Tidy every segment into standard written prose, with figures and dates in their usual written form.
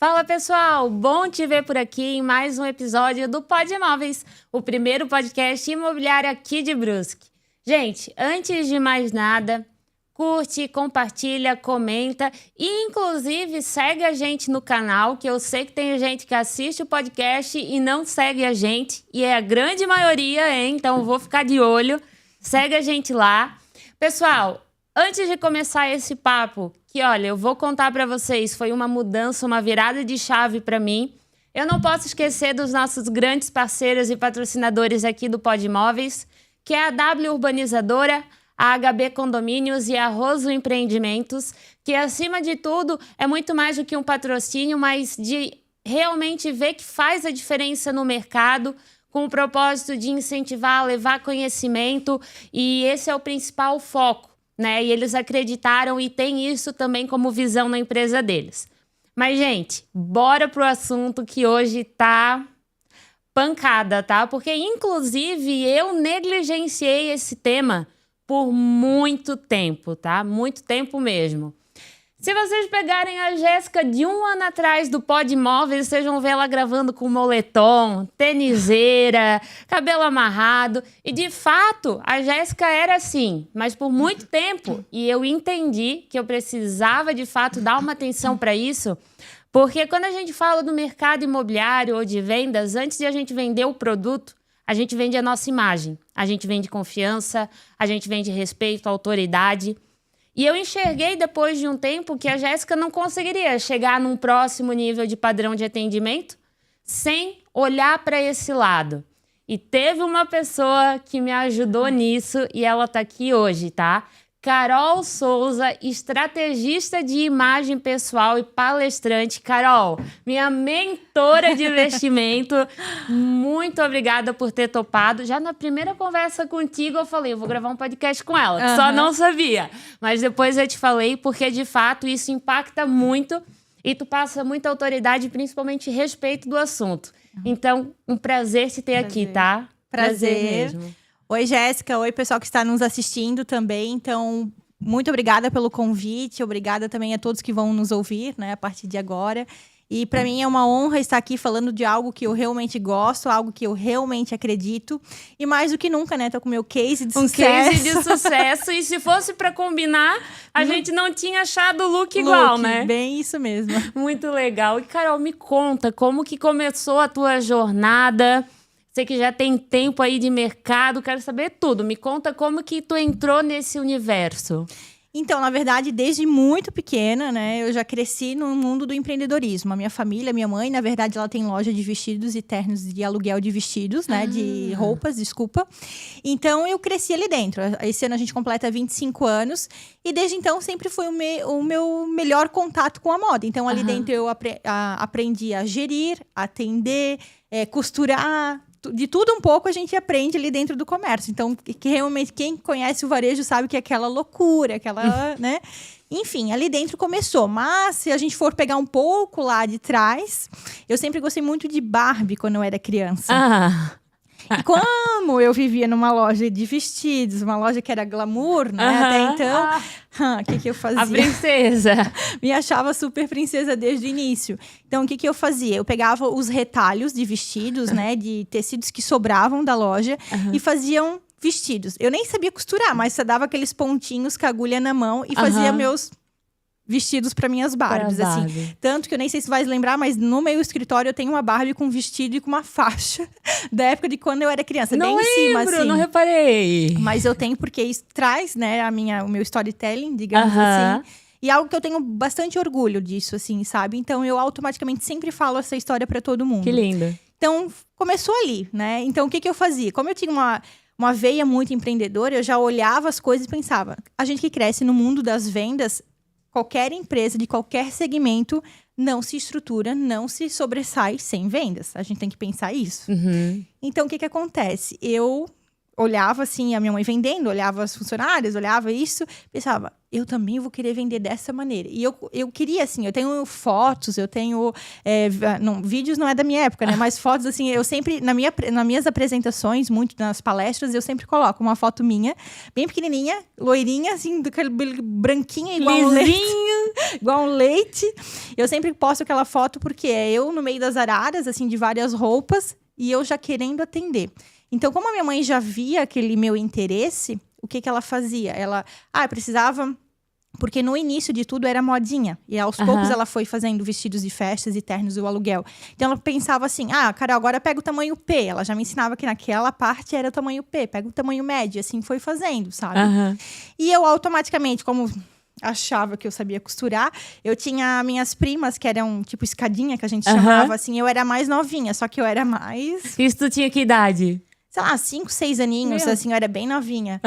Fala pessoal, bom te ver por aqui em mais um episódio do Pod Imóveis, o primeiro podcast imobiliário aqui de Brusque. Gente, antes de mais nada, curte, compartilha, comenta e inclusive segue a gente no canal, que eu sei que tem gente que assiste o podcast e não segue a gente, e é a grande maioria, hein? Então vou ficar de olho, segue a gente lá. Pessoal, antes de começar esse papo, que olha, eu vou contar para vocês, foi uma mudança, uma virada de chave para mim. Eu não posso esquecer dos nossos grandes parceiros e patrocinadores aqui do Pod Imóveis, que é a W Urbanizadora, a HB Condomínios e a Roso Empreendimentos, que acima de tudo é muito mais do que um patrocínio, mas de realmente ver que faz a diferença no mercado, com o propósito de incentivar, levar conhecimento, e esse é o principal foco, né? E eles acreditaram e têm isso também como visão na empresa deles. Mas, gente, bora pro assunto que hoje tá pancada, tá? Porque, inclusive, eu negligenciei esse tema por muito tempo, tá? Muito tempo mesmo. Se vocês pegarem a Jéssica de um ano atrás do Pod Imóveis, vocês vão ver ela gravando com moletom, teniseira, cabelo amarrado. E, de fato, a Jéssica era assim, mas por muito tempo. E eu entendi que eu precisava, de fato, dar uma atenção para isso, porque quando a gente fala do mercado imobiliário ou de vendas, antes de a gente vender o produto, a gente vende a nossa imagem. A gente vende confiança, a gente vende respeito, autoridade. E eu enxerguei depois de um tempo que a Jéssica não conseguiria chegar num próximo nível de padrão de atendimento sem olhar para esse lado. E teve uma pessoa que me ajudou nisso e ela tá aqui hoje, tá? Carol Souza, estrategista de imagem pessoal e palestrante. Carol, minha mentora de investimento, muito obrigada por ter topado. Já na primeira conversa contigo eu falei, eu vou gravar um podcast com ela, que só não sabia. Mas depois eu te falei, porque de fato isso impacta muito e tu passa muita autoridade, principalmente respeito do assunto. Então, um prazer te ter aqui, tá? Prazer mesmo. Oi, Jéssica. Oi, pessoal que está nos assistindo também. Então, muito obrigada pelo convite. Obrigada também a todos que vão nos ouvir, né, a partir de agora. E para mim é uma honra estar aqui falando de algo que eu realmente gosto, algo que eu realmente acredito. E mais do que nunca, né? Tô com o meu case de sucesso. Um case de sucesso. E se fosse para combinar, a gente não tinha achado o look igual, né? Bem isso mesmo. Muito legal. E, Carol, me conta, como que começou a tua jornada? Sei que já tem tempo aí de mercado, quero saber tudo. Me conta como que tu entrou nesse universo. Então, na verdade, desde muito pequena, né, eu já cresci no mundo do empreendedorismo. A minha família, minha mãe, na verdade, ela tem loja de vestidos e ternos de aluguel de vestidos, né, de roupas, desculpa. Então, eu cresci ali dentro. Esse ano a gente completa 25 anos e desde então sempre foi o meu melhor contato com a moda. Então, ali dentro eu aprendi a gerir, atender, costurar. De tudo um pouco a gente aprende ali dentro do comércio. Então, que realmente quem conhece o varejo sabe que é aquela loucura, aquela, né? Enfim, ali dentro começou. Mas se a gente for pegar um pouco lá de trás, eu sempre gostei muito de Barbie quando eu era criança. E como eu vivia numa loja de vestidos, uma loja que era glamour, né? Até então, o que eu fazia? A princesa. Me achava super princesa desde o início. Então, o que eu fazia? Eu pegava os retalhos de vestidos, né? De tecidos que sobravam da loja e faziam vestidos. Eu nem sabia costurar, mas só dava aqueles pontinhos com a agulha na mão e fazia meus vestidos para minhas Barbies, assim. Tanto que eu nem sei se vai lembrar, mas no meu escritório eu tenho uma Barbie com vestido e com uma faixa da época de quando eu era criança. Não bem em cima, assim. Não reparei. Mas eu tenho porque isso traz, né, o meu storytelling, digamos assim. E algo que eu tenho bastante orgulho disso, assim, sabe? Então, eu automaticamente sempre falo essa história para todo mundo. Que lindo. Então, começou ali, né? Então, o que eu fazia? Como eu tinha uma veia muito empreendedora, eu já olhava as coisas e pensava, a gente que cresce no mundo das vendas, qualquer empresa de qualquer segmento não se estrutura, não se sobressai sem vendas. A gente tem que pensar isso. Então, o que acontece? Eu olhava assim, a minha mãe vendendo, olhava as funcionárias, olhava isso, pensava, eu também vou querer vender dessa maneira. E eu queria, assim, eu tenho fotos, eu tenho... vídeos não é da minha época, né? Mas fotos, assim, eu sempre, nas minhas apresentações, muito nas palestras, eu sempre coloco uma foto minha, bem pequenininha, loirinha, assim, do cabelo branquinho, igual lisinho. igual um leite. Eu sempre posto aquela foto porque é eu no meio das araras, assim, de várias roupas, e eu já querendo atender. Então, como a minha mãe já via aquele meu interesse, o que ela fazia? Ela, precisava... Porque no início de tudo era modinha. E aos poucos ela foi fazendo vestidos de festas e ternos do aluguel. Então ela pensava assim, Carol, agora pega o tamanho P. Ela já me ensinava que naquela parte era o tamanho P. Pega o tamanho médio. Assim foi fazendo, sabe? E eu automaticamente, como achava que eu sabia costurar, eu tinha minhas primas, que eram tipo escadinha, que a gente chamava assim. Eu era mais novinha, só que eu era mais... Isso tu tinha que idade? Sei lá, 5, 6 aninhos, assim. Eu era bem novinha.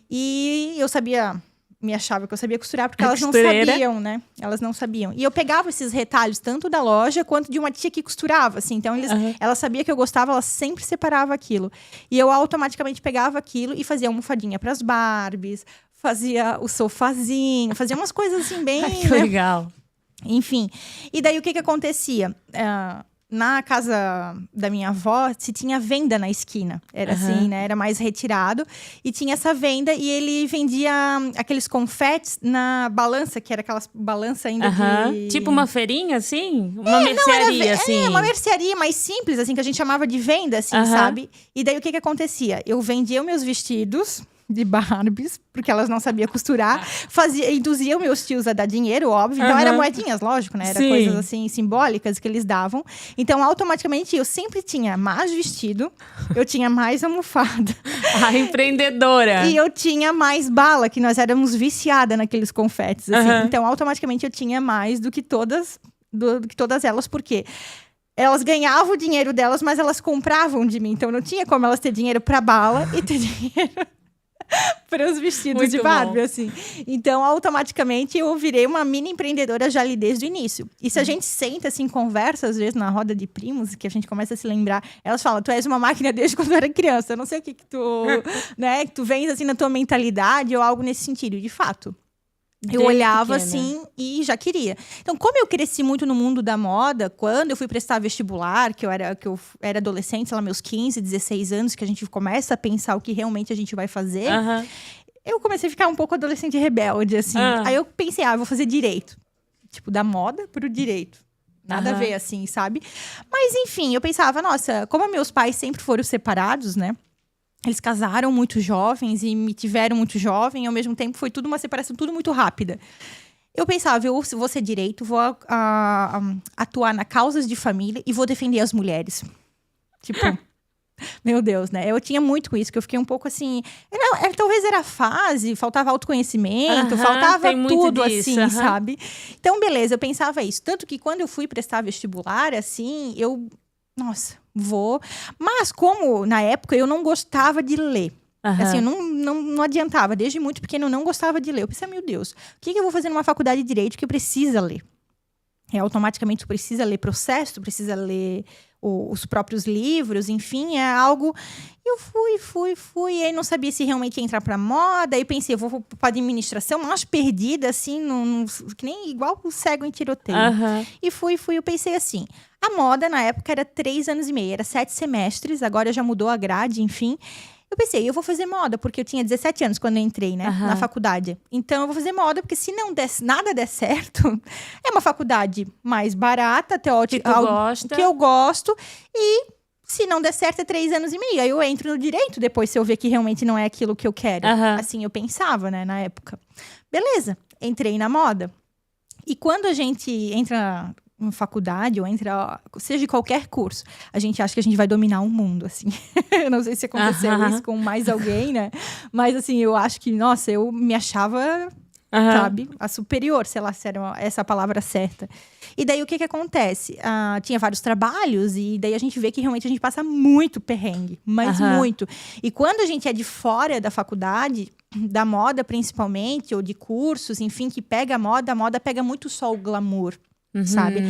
E eu sabia... Me achava que eu sabia costurar, porque elas não sabiam, né? Elas não sabiam. E eu pegava esses retalhos, tanto da loja, quanto de uma tia que costurava, assim. Então, ela sabia que eu gostava, ela sempre separava aquilo. E eu automaticamente pegava aquilo e fazia almofadinha pras Barbies, fazia o sofazinho, fazia umas coisas assim bem... Ai, que legal. Enfim. E daí, o que acontecia? Na casa da minha avó, se tinha venda na esquina. Era assim, né? Era mais retirado. E tinha essa venda e ele vendia aqueles confetes na balança, que era aquelas balança ainda de... Tipo uma feirinha, assim? Uma mercearia, assim? Uma mercearia mais simples, assim, que a gente chamava de venda, assim, sabe? E daí, o que acontecia? Eu vendia meus vestidos de Barbies, porque elas não sabiam costurar, induziam meus tios a dar dinheiro, óbvio. Então, eram moedinhas, lógico, né? Era coisas, assim, simbólicas que eles davam. Então, automaticamente, eu sempre tinha mais vestido, eu tinha mais almofada. A empreendedora! E eu tinha mais bala, que nós éramos viciadas naqueles confetes, assim. Então, automaticamente, eu tinha mais do que todas elas, porque... Elas ganhavam o dinheiro delas, mas elas compravam de mim. Então, não tinha como elas ter dinheiro pra bala e ter dinheiro... para os vestidos de Barbie, assim. Então, automaticamente, eu virei uma mini empreendedora já ali desde o início. E se a gente senta, assim, conversa, às vezes, na roda de primos, que a gente começa a se lembrar, elas falam, tu és uma máquina desde quando eu era criança. Eu não sei o que tu, né, que tu vens, assim, na tua mentalidade ou algo nesse sentido. De fato. Eu olhava assim e já queria. Então, como eu cresci muito no mundo da moda, quando eu fui prestar vestibular, que eu era adolescente, sei lá, meus 15, 16 anos, que a gente começa a pensar o que realmente a gente vai fazer, eu comecei a ficar um pouco adolescente rebelde, assim. Aí eu pensei, eu vou fazer direito. Tipo, da moda pro direito. Nada a ver, assim, sabe? Mas, enfim, eu pensava, nossa, como meus pais sempre foram separados, né? Eles casaram muito jovens e me tiveram muito jovem. Ao mesmo tempo, foi tudo uma separação, tudo muito rápida. Eu pensava, eu vou ser direito, vou atuar na causas de família e vou defender as mulheres. Tipo, meu Deus, né? Eu tinha muito com isso, que eu fiquei um pouco assim... talvez era fase, faltava autoconhecimento, faltava tudo disso, assim, sabe? Então, beleza, eu pensava isso. Tanto que quando eu fui prestar vestibular, assim, nossa, vou... Mas como, na época, eu não gostava de ler. Assim, eu não adiantava. Desde muito pequeno, eu não gostava de ler. Eu pensei, meu Deus, o que eu vou fazer numa faculdade de Direito que precisa ler? Automaticamente, tu precisa ler processo, tu precisa ler os próprios livros, enfim, é algo... Eu fui, e aí não sabia se realmente ia entrar pra moda, aí pensei, eu vou pra administração, mas perdida, assim, que nem igual o cego em tiroteio. E fui, eu pensei assim, a moda na época era 3 anos e meio, era 7 semestres, agora já mudou a grade, enfim... Eu pensei, eu vou fazer moda, porque eu tinha 17 anos quando eu entrei, né, na faculdade. Então, eu vou fazer moda, porque se nada der certo, é uma faculdade mais barata, que eu gosto. E se não der certo, é 3 anos e meio. Aí eu entro no direito, depois se eu ver que realmente não é aquilo que eu quero. Assim, eu pensava, né, na época. Beleza, entrei na moda. E quando a gente entra... uma faculdade ou seja qualquer curso, a gente acha que a gente vai dominar o mundo, assim. Eu não sei se aconteceu isso com mais alguém, né? Mas, assim, eu acho que, nossa, eu me achava, sabe? A superior, sei lá se era essa a palavra certa. E daí, o que acontece? Tinha vários trabalhos e daí a gente vê que realmente a gente passa muito perrengue, mas muito. E quando a gente é de fora da faculdade... da moda, principalmente, ou de cursos, enfim, que pega a moda pega muito só o glamour. Sabe?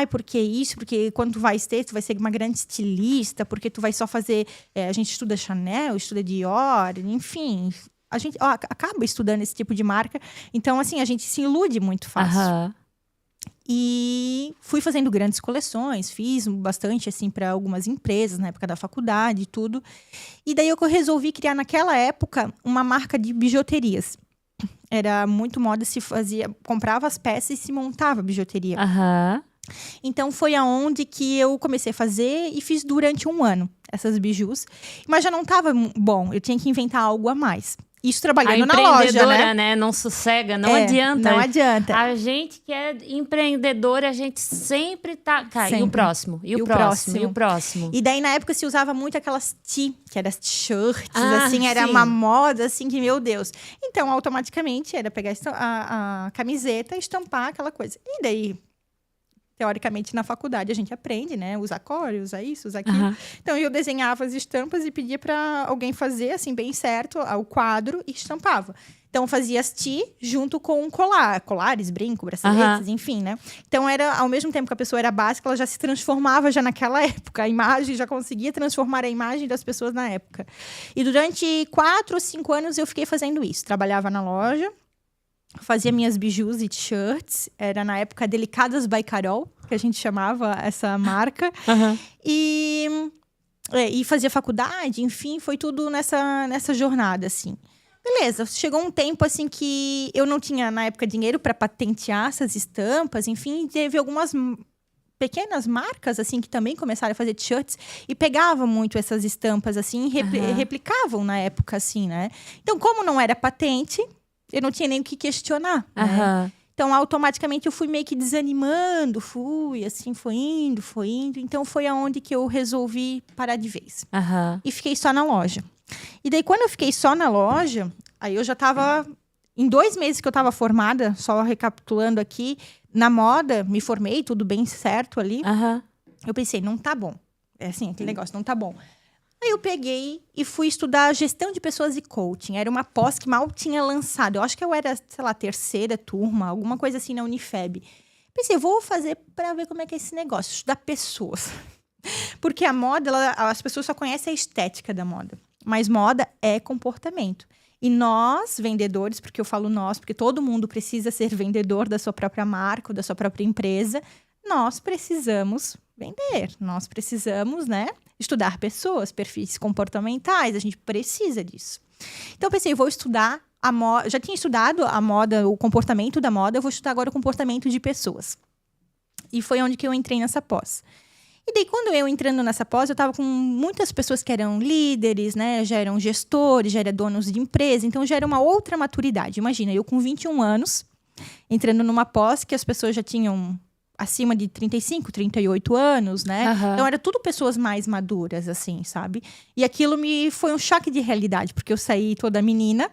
Porque isso? Porque quando tu vai ser uma grande estilista, porque tu vai só fazer... a gente estuda Chanel, estuda Dior, enfim... A gente acaba estudando esse tipo de marca. Então, assim, a gente se ilude muito fácil. E fui fazendo grandes coleções, fiz bastante, assim, para algumas empresas, na época da faculdade e tudo. E daí eu resolvi criar, naquela época, uma marca de bijuterias. Era muito moda, comprava as peças e se montava bijuteria. Então, foi aonde que eu comecei a fazer e fiz durante 1 ano essas bijus. Mas já não estava bom, eu tinha que inventar algo a mais. Isso trabalhando na loja, né? Não sossega, não adianta. Não adianta. A gente que é empreendedora, a gente sempre tá... Cara, sempre. E o próximo? E o próximo? E daí, na época, se usava muito aquelas que eram as t-shirts, assim. Era uma moda, assim, que, meu Deus. Então, automaticamente, era pegar a camiseta e estampar aquela coisa. E daí... Teoricamente, na faculdade, a gente aprende, né? Usar cor, usar isso, usar aquilo. Então, eu desenhava as estampas e pedia para alguém fazer, assim, bem certo, o quadro e estampava. Então, fazia as junto com um colares, brinco, braceletes, enfim, né? Então, era, ao mesmo tempo que a pessoa era básica, ela já se transformava já naquela época. A imagem, já conseguia transformar a imagem das pessoas na época. E durante 4 ou 5 anos, eu fiquei fazendo isso. Trabalhava na loja. Fazia minhas bijus e t-shirts. Era, na época, Delicadas by Carol, que a gente chamava essa marca. E fazia faculdade, enfim, foi tudo nessa jornada, assim. Beleza, chegou um tempo, assim, que eu não tinha, na época, dinheiro para patentear essas estampas. Enfim, teve algumas pequenas marcas, assim, que também começaram a fazer t-shirts. E pegavam muito essas estampas, assim, e replicavam na época, assim, né? Então, como não era patente... Eu não tinha nem o que questionar, né? Então, automaticamente, eu fui meio que desanimando. Assim, foi indo. Então, foi aonde que eu resolvi parar de vez. E fiquei só na loja. E daí, quando eu fiquei só na loja, aí eu já tava... Em 2 meses que eu tava formada, só recapitulando aqui, na moda, me formei, tudo bem certo ali. Eu pensei, não tá bom. É assim, aquele negócio, não tá bom. Aí eu peguei e fui estudar gestão de pessoas e coaching. Era uma pós que mal tinha lançado. Eu acho que eu era, sei lá, 3ª turma, alguma coisa assim na Unifeb. Pensei, vou fazer para ver como é que é esse negócio, estudar pessoas. Porque a moda, as pessoas só conhecem a estética da moda. Mas moda é comportamento. E nós, vendedores, porque eu falo nós, porque todo mundo precisa ser vendedor da sua própria marca ou da sua própria empresa, nós precisamos vender. Nós precisamos, né? Estudar pessoas, perfis comportamentais, a gente precisa disso. Então, eu pensei, vou estudar a moda. Já tinha estudado a moda, o comportamento da moda, eu vou estudar agora o comportamento de pessoas. E foi onde que eu entrei nessa pós. E daí, quando eu entrando nessa pós, eu estava com muitas pessoas que eram líderes, né? Já eram gestores, já eram donos de empresa, então já era uma outra maturidade. Imagina, eu com 21 anos, entrando numa pós que as pessoas já tinham acima de 35, 38 anos, né? Então, era tudo pessoas mais maduras, assim, sabe? E aquilo foi um choque de realidade, porque eu saí toda menina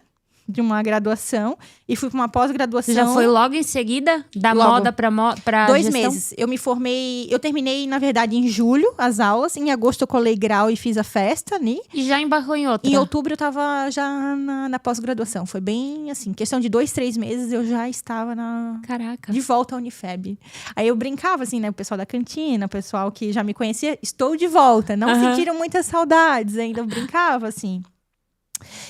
de uma graduação e fui para uma pós-graduação. Você já foi logo em seguida da moda para 2 meses. Eu me formei, eu terminei, na verdade, em julho as aulas. Em agosto eu colei grau e fiz a festa, né? E já embarcou em outra? Em outubro eu tava já na pós-graduação. Foi bem assim, questão de 2, 3 meses eu já estava de volta à Unifeb. Aí eu brincava assim, né? O pessoal da cantina, o pessoal que já me conhecia, estou de volta. Não sentiram muitas saudades ainda, eu brincava assim.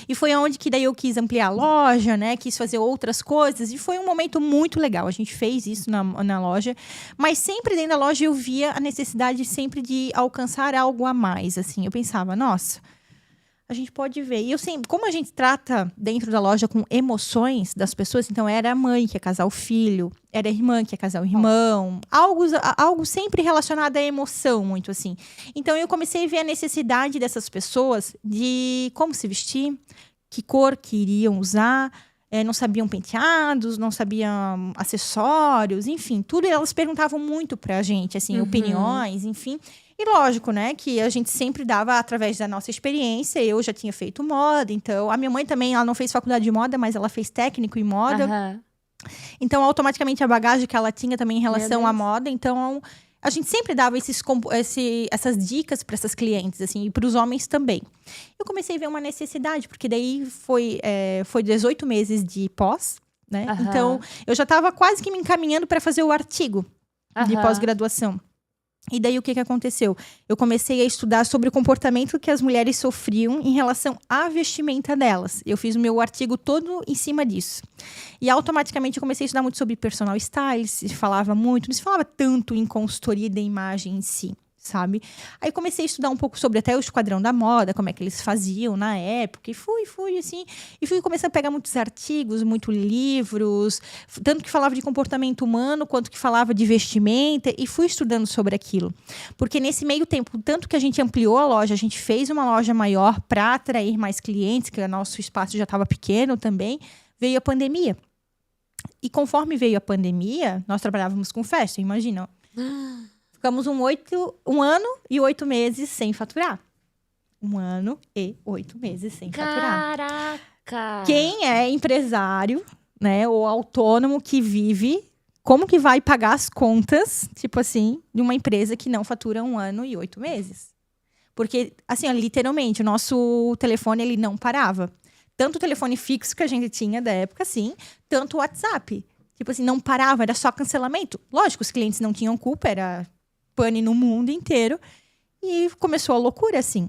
E foi onde que daí eu quis ampliar a loja, né? Quis fazer outras coisas. E foi um momento muito legal. A gente fez isso na loja. Mas sempre dentro da loja eu via a necessidade sempre de alcançar algo a mais, assim. Eu pensava, nossa, a gente pode ver. E eu sempre, como a gente trata dentro da loja com emoções das pessoas, então era a mãe que ia casar o filho, era a irmã que ia casar o irmão, algo sempre relacionado à emoção, muito assim. Então eu comecei a ver a necessidade dessas pessoas de como se vestir, que cor que iriam usar, não sabiam penteados, não sabiam acessórios, enfim, tudo. Elas perguntavam muito pra gente, assim, opiniões, enfim. E lógico, né, que a gente sempre dava através da nossa experiência. Eu já tinha feito moda, então... A minha mãe também, ela não fez faculdade de moda, mas ela fez técnico em moda. Então, automaticamente, a bagagem que ela tinha também em relação à moda. Então, a gente sempre dava essas dicas para essas clientes, assim, e para os homens também. Eu comecei a ver uma necessidade, porque daí foi 18 meses de pós, né? Então, eu já estava quase que me encaminhando para fazer o artigo de pós-graduação. E daí, o que aconteceu? Eu comecei a estudar sobre o comportamento que as mulheres sofriam em relação à vestimenta delas. Eu fiz o meu artigo todo em cima disso. E automaticamente eu comecei a estudar muito sobre personal style, se falava muito, não se falava tanto em consultoria da imagem em si. sabe? Aí comecei a estudar um pouco sobre até o Esquadrão da Moda, como é que eles faziam na época. E fui assim. E fui começando a pegar muitos artigos, muitos livros. Tanto que falava de comportamento humano, quanto que falava de vestimenta. E fui estudando sobre aquilo. Porque nesse meio tempo, tanto que a gente ampliou a loja, a gente fez uma loja maior para atrair mais clientes, que o nosso espaço já estava pequeno também, veio a pandemia. E conforme veio a pandemia, nós trabalhávamos com festa, imagina. Ficamos um ano e 8 meses sem faturar. 1 ano e 8 meses sem faturar. Caraca! Quem é empresário, né, ou autônomo que vive, como que vai pagar as contas, tipo assim, de uma empresa que não fatura 1 ano e 8 meses? Porque, assim, ó, literalmente, o nosso telefone, ele não parava. Tanto o telefone fixo que a gente tinha da época, assim, tanto o WhatsApp. Tipo assim, não parava, era só cancelamento. Lógico, os clientes não tinham culpa, era pane no mundo inteiro. E começou a loucura, assim.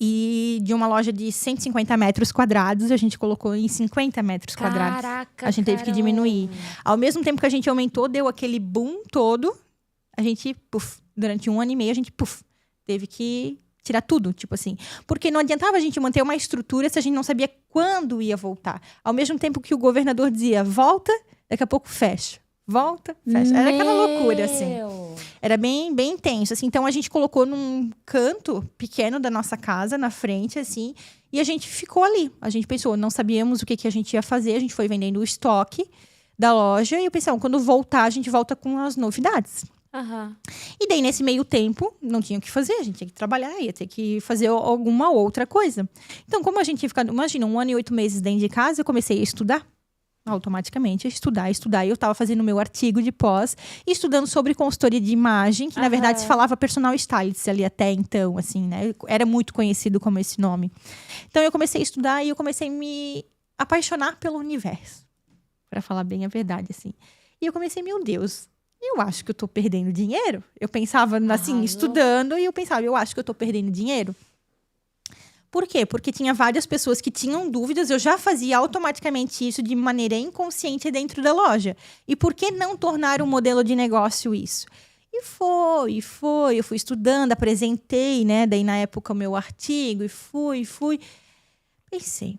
E de uma loja de 150 metros quadrados, a gente colocou em 50 metros quadrados. Caraca, A gente teve que diminuir. Ao mesmo tempo que a gente aumentou, deu aquele boom todo. A gente, durante 1 ano e meio, a gente, teve que tirar tudo, tipo assim. Porque não adiantava a gente manter uma estrutura se a gente não sabia quando ia voltar. Ao mesmo tempo que o governador dizia, volta, daqui a pouco fecha. Volta, fecha. Era aquela loucura, assim. Era bem, bem intenso, assim. Então, a gente colocou num canto pequeno da nossa casa, na frente, assim. E a gente ficou ali. A gente pensou, não sabíamos o que a gente ia fazer. A gente foi vendendo o estoque da loja. E eu pensei, quando voltar, a gente volta com as novidades. Uhum. E daí, nesse meio tempo, não tinha o que fazer. A gente tinha que trabalhar, ia ter que fazer alguma outra coisa. Então, como a gente ia ficar, imagina, 1 ano e 8 meses dentro de casa, eu comecei a estudar. Automaticamente, estudar. E eu estava fazendo meu artigo de pós, estudando sobre consultoria de imagem, que na verdade se falava personal stylist ali até então, assim, né? Era muito conhecido como esse nome. Então, eu comecei a estudar e eu comecei a me apaixonar pelo universo. Para falar bem a verdade, assim. E eu comecei, meu Deus, eu acho que eu tô perdendo dinheiro. Eu pensava, assim, estudando, e eu pensava, eu acho que eu tô perdendo dinheiro. Por quê? Porque tinha várias pessoas que tinham dúvidas, eu já fazia automaticamente isso de maneira inconsciente dentro da loja. E por que não tornar um modelo de negócio isso? E foi. Eu fui estudando, apresentei, né? Daí, na época, o meu artigo, e fui. Pensei,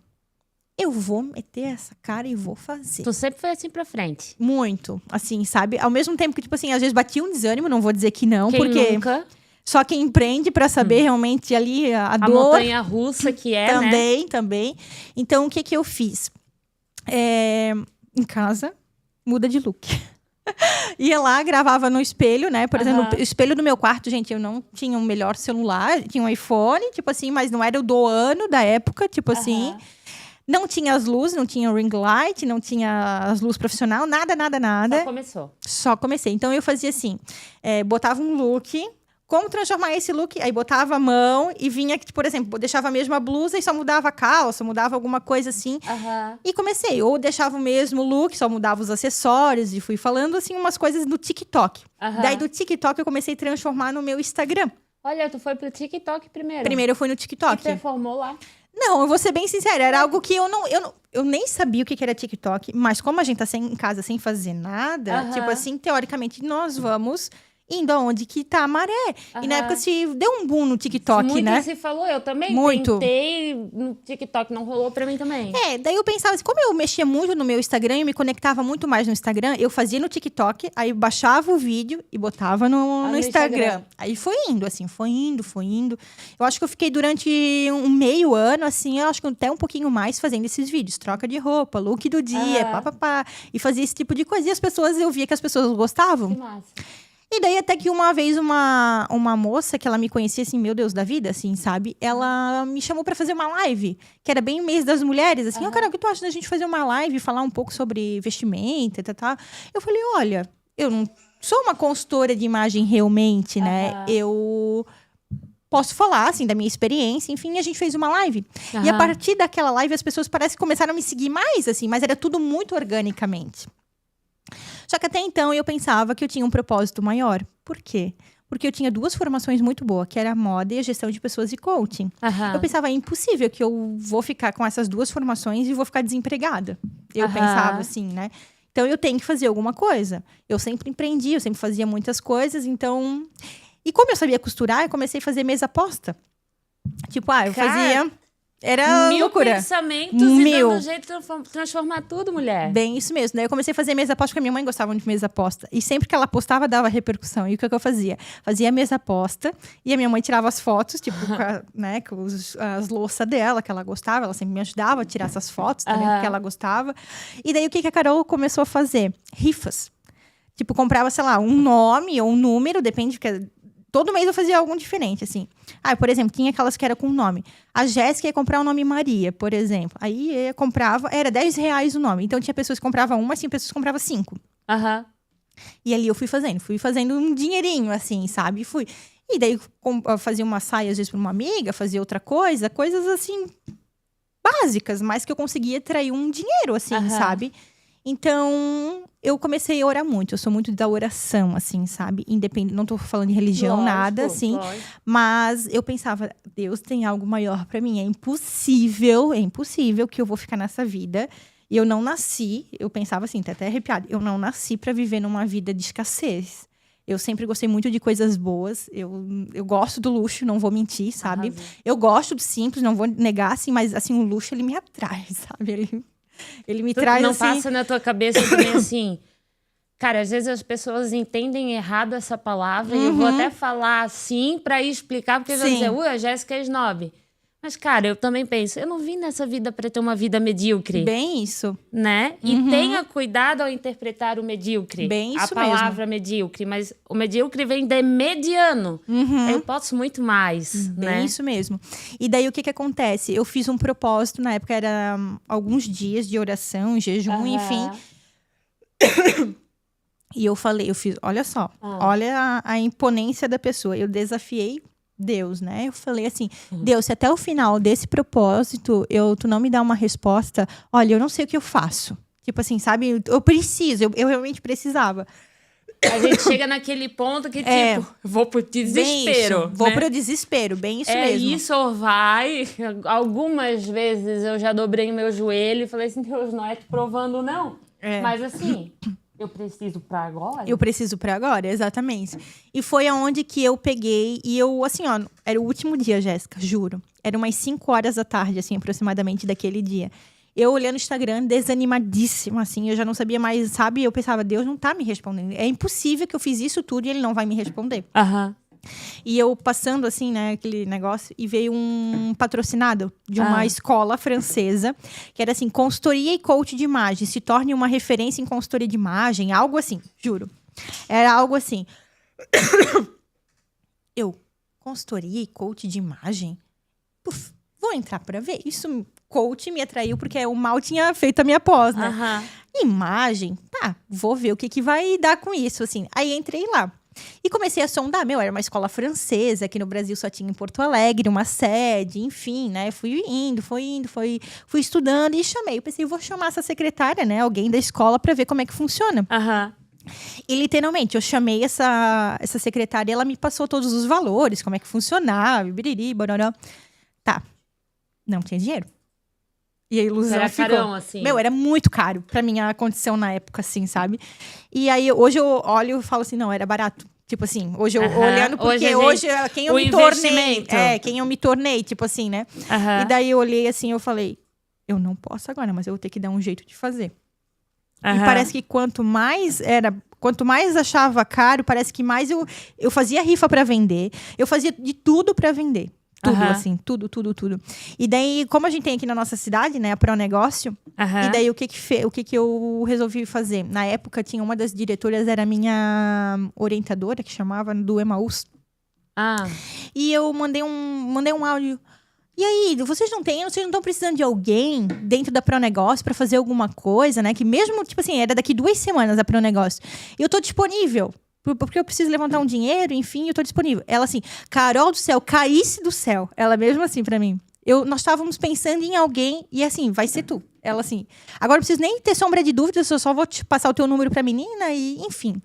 eu vou meter essa cara e vou fazer. Tu sempre foi assim pra frente? Muito, assim, sabe? Ao mesmo tempo que, tipo assim, às vezes batia um desânimo, não vou dizer que não, porque... Nunca? Só quem empreende para saber realmente ali a dor. A montanha-russa que é, Também. Então, o que eu fiz? Em casa, muda de look. Ia lá, gravava no espelho, né? Por exemplo, o espelho do meu quarto, gente, eu não tinha um melhor celular. Tinha um iPhone, tipo assim, mas não era o do ano, da época, tipo assim. Não tinha as luzes, não tinha o ring light, não tinha as luzes profissional, nada. Só comecei. Então, eu fazia assim, botava um look... Como transformar esse look? Aí botava a mão e vinha, por exemplo, deixava a mesma blusa e só mudava a calça, mudava alguma coisa assim. E comecei. Ou deixava o mesmo look, só mudava os acessórios e fui falando, assim, umas coisas do TikTok. Daí, do TikTok, eu comecei a transformar no meu Instagram. Olha, tu foi pro TikTok primeiro? Primeiro eu fui no TikTok. E performou lá? Não, eu vou ser bem sincera. Era algo que eu nem sabia o que era TikTok. Mas como a gente tá em casa sem fazer nada, tipo assim, teoricamente, nós vamos... indo aonde que tá a maré. E na época se deu um boom no TikTok, muito né? Muito se falou, eu também tentei no TikTok, não rolou pra mim também. Daí eu pensava assim, como eu mexia muito no meu Instagram, eu me conectava muito mais no Instagram, eu fazia no TikTok, aí baixava o vídeo e botava no Instagram. Aí foi indo, assim, foi indo. Eu acho que eu fiquei durante um meio ano, assim, eu acho que até um pouquinho mais fazendo esses vídeos. Troca de roupa, look do dia, papapá. E fazia esse tipo de coisa. E eu via que as pessoas gostavam. Que massa. E daí, até que uma vez, uma moça que ela me conhecia, assim, meu Deus, da vida, assim, sabe? Ela me chamou pra fazer uma live, que era bem o mês das mulheres, assim. Carol, o que tu acha da gente fazer uma live, falar um pouco sobre vestimenta, tá? Eu falei, olha, eu não sou uma consultora de imagem realmente, né? Eu posso falar, assim, da minha experiência, enfim, a gente fez uma live. E a partir daquela live, as pessoas parece que começaram a me seguir mais, assim, mas era tudo muito organicamente. Só que até então eu pensava que eu tinha um propósito maior. Por quê? Porque eu tinha 2 formações muito boas, que era a moda e a gestão de pessoas e coaching. Eu pensava, é impossível que eu vou ficar com essas 2 formações e vou ficar desempregada. Eu pensava assim, né? Então, eu tenho que fazer alguma coisa. Eu sempre empreendi, eu sempre fazia muitas coisas, então... E como eu sabia costurar, eu comecei a fazer mesa posta. Tipo, eu Cara, fazia... Era Mil loucura. pensamentos e dando jeito de transformar tudo, mulher. Bem, isso mesmo. Daí eu comecei a fazer mesa posta, porque a minha mãe gostava muito de mesa posta. E sempre que ela postava, dava repercussão. E o que eu fazia? Fazia a mesa posta e a minha mãe tirava as fotos, tipo, com as louças dela, que ela gostava. Ela sempre me ajudava a tirar essas fotos também, porque ela gostava. E daí o que a Carol começou a fazer? Rifas. Tipo, comprava, sei lá, um nome ou um número, depende, porque todo mês eu fazia algo diferente, assim. Por exemplo, tinha aquelas que era com nome. A Jéssica ia comprar o nome Maria, por exemplo. Aí eu comprava, era R$10 o nome. Então tinha pessoas que compravam uma, tinha pessoas que compravam 5. E ali eu fui fazendo um dinheirinho, assim, sabe? E daí eu fazia uma saia, às vezes, para uma amiga, fazia outra coisa, coisas assim, básicas, mas que eu conseguia trair um dinheiro, assim, sabe? Então, eu comecei a orar muito. Eu sou muito da oração, assim, sabe? Independente, não tô falando de religião, nada, assim. Mas eu pensava, Deus tem algo maior pra mim. É impossível que eu vou ficar nessa vida. E eu não nasci, eu pensava assim, tá até arrepiado. Eu não nasci pra viver numa vida de escassez. Eu sempre gostei muito de coisas boas. Eu gosto do luxo, não vou mentir, sabe? Eu gosto do simples, não vou negar, assim. Mas, assim, o luxo, ele me atrai, sabe? Ele me traz não assim... passa na tua cabeça também assim... Cara, às vezes as pessoas entendem errado essa palavra. E eu vou até falar assim pra explicar. Porque vão dizer, a Jéssica é snob. Mas, cara, eu também penso... Eu não vim nessa vida pra ter uma vida medíocre. Bem isso. Né? E tenha cuidado ao interpretar o medíocre. Bem isso mesmo. A palavra medíocre. Mas o medíocre vem de mediano. Eu posso muito mais, né? Bem isso mesmo. E daí, o que acontece? Eu fiz um propósito, na época era alguns dias de oração, jejum, enfim. E eu fiz, olha só, olha a imponência da pessoa. Eu desafiei Deus, né? Eu falei assim, Deus, se até o final desse propósito, tu não me dá uma resposta, olha, eu não sei o que eu faço. Tipo assim, sabe? Eu preciso, eu realmente precisava. A gente chega naquele ponto que, tipo, vou pro desespero. Vou pro desespero, bem isso mesmo. Isso ou vai. Algumas vezes eu já dobrei meu joelho e falei assim, Deus, não é te provando, não. Mas assim... Eu preciso pra agora? Eu preciso pra agora, exatamente. E foi aonde que eu peguei e eu, assim, era o último dia, Jéssica, juro. Era umas 5 horas da tarde, assim, aproximadamente daquele dia. Eu olhando o Instagram, desanimadíssima, assim, eu já não sabia mais, sabe? Eu pensava, Deus não tá me respondendo. É impossível que eu fiz isso tudo e ele não vai me responder. E eu passando, assim, né, aquele negócio, e veio um patrocinado de uma escola francesa, que era assim, consultoria e coach de imagem, se torne uma referência em consultoria de imagem, algo assim, juro. Era algo assim. Eu, consultoria e coach de imagem? Puf, vou entrar pra ver. Isso, coach me atraiu, porque eu mal tinha feito a minha pós, né? Imagem, tá, vou ver o que vai dar com isso, assim. Aí entrei lá. E comecei a sondar, era uma escola francesa, aqui no Brasil só tinha em Porto Alegre, uma sede, enfim, né? Fui estudando e chamei. Eu pensei, vou chamar essa secretária, né? Alguém da escola para ver como é que funciona. E literalmente, eu chamei essa secretária e ela me passou todos os valores, como é que funcionava, biriri, bororó. Tá, não tinha dinheiro. E a ilusão era ficou... carão, assim. Era muito caro pra minha condição na época, assim, sabe? E aí, hoje eu olho e falo assim, não, era barato. Tipo assim, hoje eu olhando, porque hoje quem eu me tornei... quem eu me tornei, tipo assim, né? E daí eu olhei assim, eu falei, eu não posso agora, mas eu vou ter que dar um jeito de fazer. E parece que quanto mais achava caro, parece que mais eu fazia rifa pra vender. Eu fazia de tudo pra vender. Tudo, assim, tudo. E daí, como a gente tem aqui na nossa cidade, né, a Pronegócio, e daí o que eu resolvi fazer? Na época, tinha uma das diretoras, era a minha orientadora, que chamava do Emaús. E eu mandei um áudio. E aí, vocês não estão precisando de alguém dentro da Pronegócio para fazer alguma coisa, né? Que mesmo, tipo assim, era daqui 2 semanas a Pronegócio. E eu tô disponível. Porque eu preciso levantar um dinheiro, enfim, eu tô disponível. Ela assim, Carol do céu, caísse do céu. Ela mesmo assim pra mim. Nós estávamos pensando em alguém e assim, vai ser tu. Ela assim, agora não preciso nem ter sombra de dúvidas, eu só vou te passar o teu número pra menina e enfim.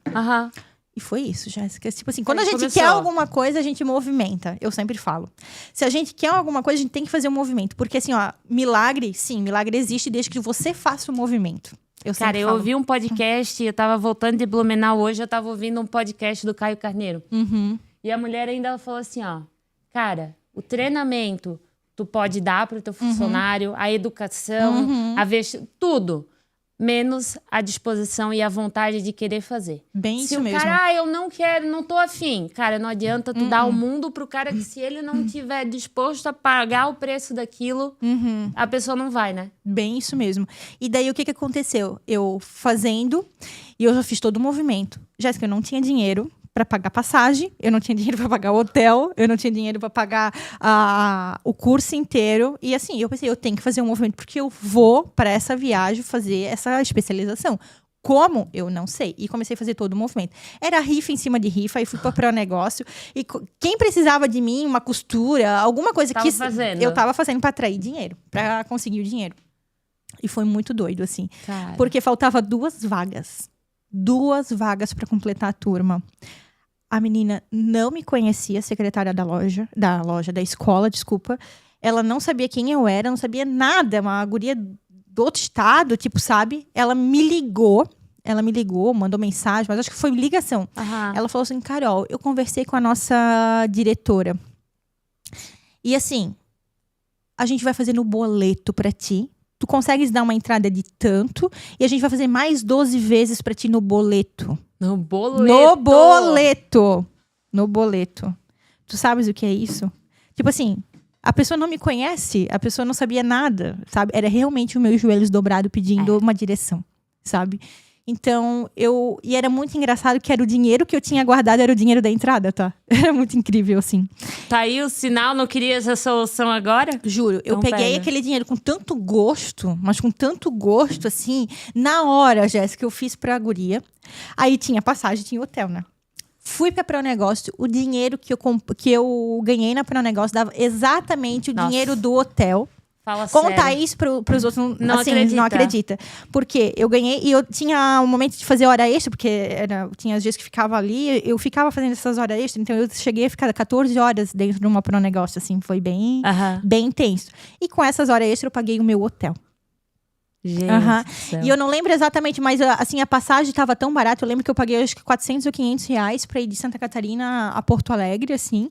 E foi isso, Jéssica. Tipo assim, quando a gente quer alguma coisa, a gente movimenta. Eu sempre falo. Se a gente quer alguma coisa, a gente tem que fazer um movimento. Porque assim, milagre existe desde que você faça o movimento. Eu ouvi um podcast, eu tava voltando de Blumenau hoje, eu tava ouvindo um podcast do Caio Carneiro. Uhum. E E a mulher ainda falou assim, ó, cara, o treinamento tu pode dar pro teu funcionário, a educação, tudo, menos a disposição e a vontade de querer fazer. Bem se isso o mesmo. cara, eu não quero, não tô afim. Cara, não adianta tu dar o mundo pro cara que se ele não tiver disposto a pagar o preço daquilo, a pessoa não vai, né? Bem isso mesmo. E daí, o que aconteceu? Eu fazendo, e eu já fiz todo o movimento. Jéssica, eu não tinha dinheiro para pagar passagem, eu não tinha dinheiro para pagar o hotel, eu não tinha dinheiro para pagar o curso inteiro. E assim, eu pensei, eu tenho que fazer um movimento, porque eu vou para essa viagem fazer essa especialização. Como? Eu não sei. E comecei a fazer todo o movimento. Era rifa em cima de rifa, aí fui para o negócio. E quem precisava de mim, uma costura, alguma coisa que eu tava fazendo para atrair dinheiro, para conseguir o dinheiro. E foi muito doido, assim. Cara. Porque faltava 2 vagas. 2 vagas para completar a turma. A menina não me conhecia, a secretária da escola, desculpa. Ela não sabia quem eu era, não sabia nada. Uma guria do outro estado, tipo, sabe? Ela me ligou, mandou mensagem, mas acho que foi ligação. Ela falou assim, Carol, eu conversei com a nossa diretora. E assim, a gente vai fazer no boleto pra ti. Tu consegues dar uma entrada de tanto e a gente vai fazer mais 12 vezes pra ti no boleto. No boleto? No boleto. No boleto. Tu sabes o que é isso? Tipo assim, a pessoa não me conhece, a pessoa não sabia nada, sabe? Era realmente os meus joelhos dobrados pedindo uma direção, sabe? Então, e era muito engraçado que era o dinheiro que eu tinha guardado, era o dinheiro da entrada, tá? Era muito incrível, assim. Tá aí o sinal, não queria essa solução agora? Juro, eu peguei aquele dinheiro com tanto gosto, mas com tanto gosto, assim, na hora, Jéssica, eu fiz pra guria. Aí tinha passagem, tinha hotel, né? Fui pra Pronegócio, o dinheiro que eu ganhei na Pronegócio dava exatamente o dinheiro do hotel. Fala Contar sério. isso pros outros, Não assim, acredita. não acredita. Porque eu ganhei, e eu tinha um momento de fazer hora extra, porque tinha os dias que ficava ali, eu ficava fazendo essas horas extras, então eu cheguei a ficar 14 horas dentro de uma Pronegócio, assim, foi bem intenso. E com essas horas extras eu paguei o meu hotel. Gente do céu. E eu não lembro exatamente, mas assim, a passagem estava tão barata, eu lembro que eu paguei acho que 400 ou 500 reais pra ir de Santa Catarina a Porto Alegre, assim.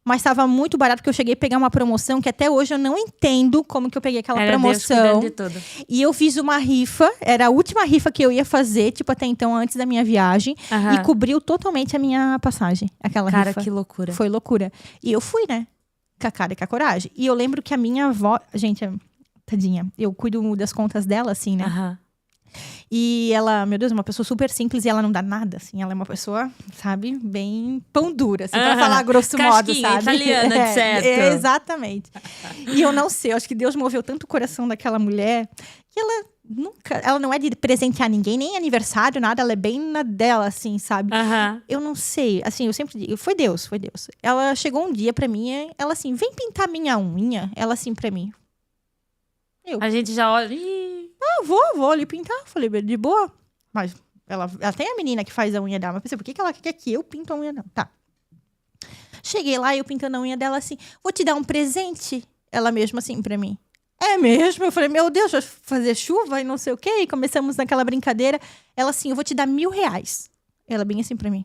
Mas estava muito barato, porque eu cheguei a pegar uma promoção que até hoje eu não entendo como que eu peguei aquela promoção. Deus cuidando de tudo. E eu fiz uma rifa, era a última rifa que eu ia fazer, tipo, até então, antes da minha viagem. E cobriu totalmente a minha passagem, aquela rifa. Cara, que loucura. Foi loucura. E eu fui, né? Com a cara e com a coragem. E eu lembro que a minha avó... Gente, tadinha, eu cuido das contas dela, assim, né? E ela, meu Deus, é uma pessoa super simples e ela não dá nada, assim. Ela é uma pessoa, sabe, bem pão dura, assim, pra falar grosso modo, sabe? Italiana, certo. Exatamente. E eu não sei, eu acho que Deus moveu tanto o coração daquela mulher que ela não é de presentear ninguém, nem aniversário, nada, ela é bem na dela, assim, sabe? Eu não sei, assim, eu sempre digo, foi Deus. Ela chegou um dia pra mim, ela assim, vem pintar minha unha, ela assim pra mim. A gente já olha... Vou ali pintar. Falei, de boa. Mas ela tem a menina que faz a unha dela. Mas pensei, por que ela quer que eu pinto a unha dela? Tá. Cheguei lá, eu pintando a unha dela assim, vou te dar um presente. Ela mesmo assim pra mim. É mesmo? Eu falei, meu Deus, vai fazer chuva e não sei o quê. E começamos naquela brincadeira. Ela assim, eu vou te dar R$1.000. Ela bem assim pra mim.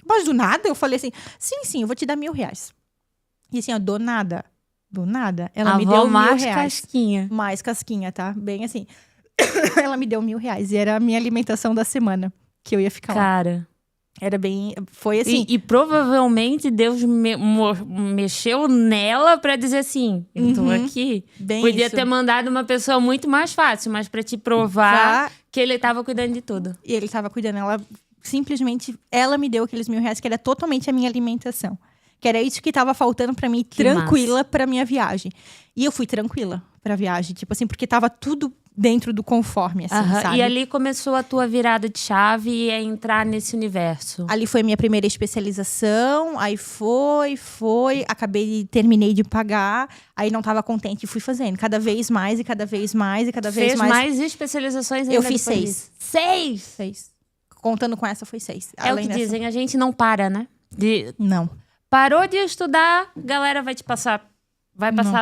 Mas do nada? Eu falei assim, sim, eu vou te dar R$1.000. E assim, ó, do nada. Ela me deu R$1.000. Casquinha. Mais casquinha, tá? Bem assim. Ela me deu R$1.000. E era a minha alimentação da semana que eu ia ficar lá. Cara. Era bem... Foi assim... E provavelmente Deus mexeu nela pra dizer assim, eu tô aqui. Bem Podia isso. ter mandado uma pessoa muito mais fácil, mas pra te provar que ele tava cuidando de tudo. E ele tava cuidando. Ela me deu aqueles R$1.000 que era totalmente a minha alimentação. Que era isso que tava faltando pra mim, tranquila pra minha viagem. E eu fui tranquila pra viagem, tipo assim, porque tava tudo dentro do conforme, assim, sabe? E ali começou a tua virada de chave e a entrar nesse universo. Ali foi a minha primeira especialização, aí foi, terminei de pagar, aí não tava contente e fui fazendo. Cada vez mais, e cada vez mais, e cada vez mais. Fez mais especializações ainda? Eu fiz 6. 6? Contando com essa, foi 6. É o que dizem, a gente não para, né? Não. Parou de estudar, galera vai passar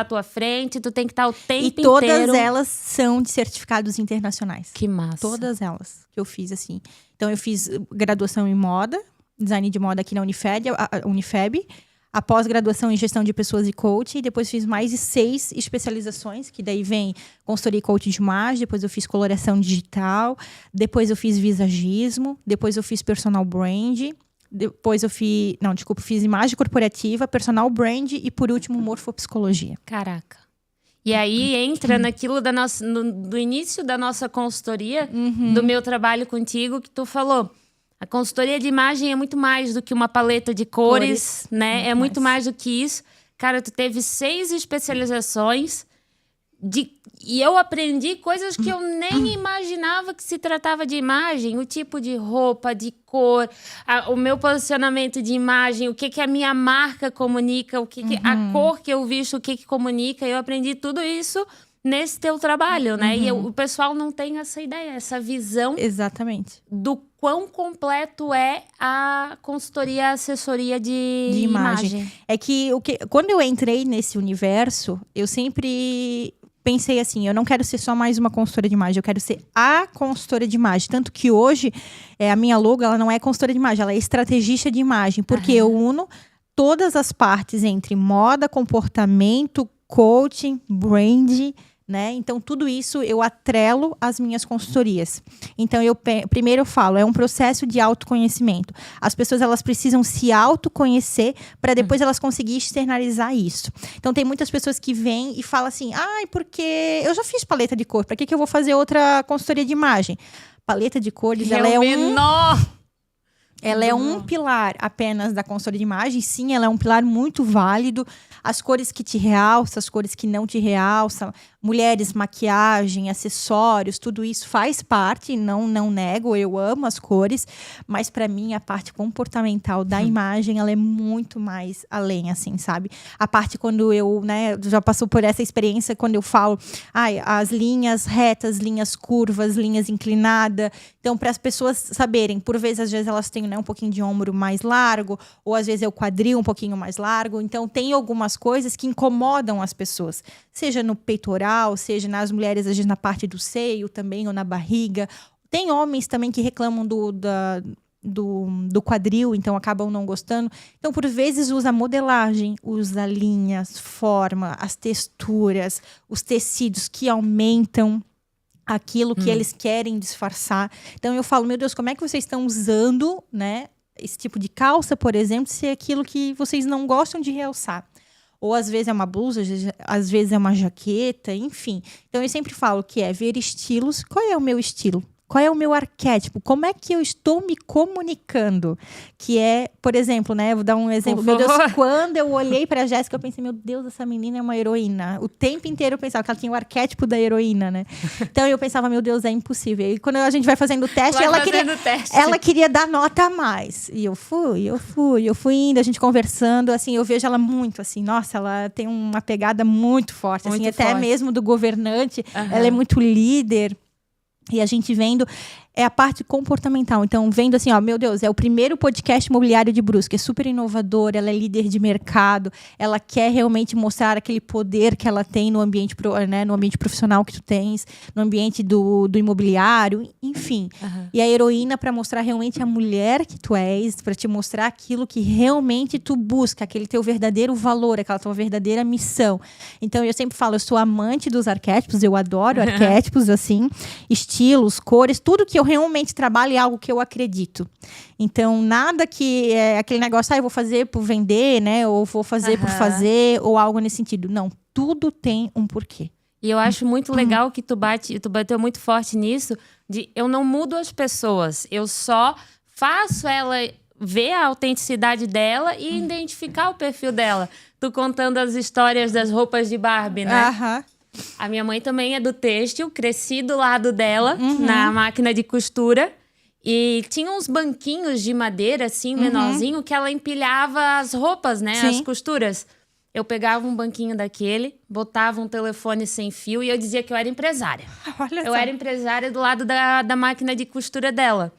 à tua frente, tu tem que estar o tempo inteiro. E todas elas são de certificados internacionais. Que massa. Todas elas que eu fiz, assim. Então, eu fiz graduação em moda, design de moda aqui na Unifeb. A pós-graduação em gestão de pessoas e coaching. Depois fiz mais de 6 especializações, que daí vem consultoria e coaching de imagem. Depois eu fiz coloração digital. Depois eu fiz visagismo. Depois eu fiz personal brand. Depois eu fiz imagem corporativa, personal brand e, por último, morfopsicologia. Caraca. E aí entra naquilo do início da nossa consultoria, do meu trabalho contigo, que tu falou. A consultoria de imagem é muito mais do que uma paleta de cores, né? É muito mais do que isso. Cara, tu teve 6 especializações e eu aprendi coisas que eu nem imaginava que se tratava de imagem. O tipo de roupa, de cor, o meu posicionamento de imagem, o que a minha marca comunica, a cor que eu visto, o que comunica. Eu aprendi tudo isso nesse teu trabalho, né? E o pessoal não tem essa ideia, essa visão. Exatamente. Do quão completo é a consultoria, a assessoria de imagem. É que quando eu entrei nesse universo, eu sempre pensei assim, eu não quero ser só mais uma consultora de imagem, eu quero ser a consultora de imagem. Tanto que hoje, a minha logo, ela não é consultora de imagem, ela é estrategista de imagem. Porque eu uno todas as partes entre moda, comportamento, coaching, brand, né? Então, tudo isso eu atrelo às minhas consultorias. Então, primeiro eu falo, é um processo de autoconhecimento. As pessoas, elas precisam se autoconhecer para depois elas conseguirem externalizar isso. Então, tem muitas pessoas que vêm e falam assim, porque eu já fiz paleta de cor, para que eu vou fazer outra consultoria de imagem? Paleta de cores, ela é Ela é um pilar apenas da consultoria de imagem. Sim, ela é um pilar muito válido. As cores que te realçam, as cores que não te realçam. Mulheres, maquiagem, acessórios, tudo isso faz parte. Não nego, eu amo as cores. Mas para mim, a parte comportamental da imagem, ela é muito mais além, assim, sabe? A parte quando eu, já passou por essa experiência, quando eu falo, as linhas retas, linhas curvas, linhas inclinadas. Então, para as pessoas saberem, por vezes, às vezes elas têm um pouquinho de ombro mais largo, ou às vezes é o quadril um pouquinho mais largo. Então, tem algumas coisas que incomodam as pessoas. Seja no peitoral, seja nas mulheres, às vezes na parte do seio também, ou na barriga. Tem homens também que reclamam do quadril, então acabam não gostando. Então, por vezes, usa modelagem, usa linhas, forma, as texturas, os tecidos que aumentam aquilo que eles querem disfarçar. Então, eu falo, meu Deus, como é que vocês estão usando, né, esse tipo de calça, por exemplo, se é aquilo que vocês não gostam de realçar? Ou às vezes é uma blusa, às vezes é uma jaqueta, enfim. Então, eu sempre falo que é ver estilos. Qual é o meu estilo? Qual é o meu arquétipo? Como é que eu estou me comunicando? Que é, por exemplo, né? Eu vou dar um exemplo. Meu Deus, quando eu olhei para a Jéssica, eu pensei, meu Deus, essa menina é uma heroína. O tempo inteiro eu pensava que ela tinha o arquétipo da heroína, né? Então eu pensava, meu Deus, é impossível. E quando a gente vai fazendo o teste, ela queria dar nota a mais. E eu fui indo, a gente conversando, assim, eu vejo ela muito, assim, nossa, ela tem uma pegada muito forte, assim, até mesmo do governante, ela é muito líder. E a gente vendo é a parte comportamental. Então, vendo assim, meu Deus, é o primeiro podcast imobiliário de Brusque. É super inovador, ela é líder de mercado. Ela quer realmente mostrar aquele poder que ela tem no ambiente, no ambiente profissional que tu tens, no ambiente do imobiliário, enfim. E a heroína para mostrar realmente a mulher que tu és, para te mostrar aquilo que realmente tu busca, aquele teu verdadeiro valor, aquela tua verdadeira missão. Então, eu sempre falo, eu sou amante dos arquétipos, eu adoro arquétipos, assim, estilos, cores, tudo que eu realmente trabalho é algo que eu acredito. Então, nada que é aquele negócio, eu vou fazer por vender, né? Ou vou fazer por fazer, ou algo nesse sentido. Não, tudo tem um porquê. E eu acho muito legal que tu bateu muito forte nisso, de eu não mudo as pessoas, eu só faço ela ver a autenticidade dela e identificar o perfil dela. Tu contando as histórias das roupas de Barbie, né? A minha mãe também é do têxtil, cresci do lado dela, na máquina de costura. E tinha uns banquinhos de madeira, assim, menorzinho, que ela empilhava as roupas, né? As costuras. Eu pegava um banquinho daquele, botava um telefone sem fio e eu dizia que eu era empresária. Eu era empresária do lado da máquina de costura dela.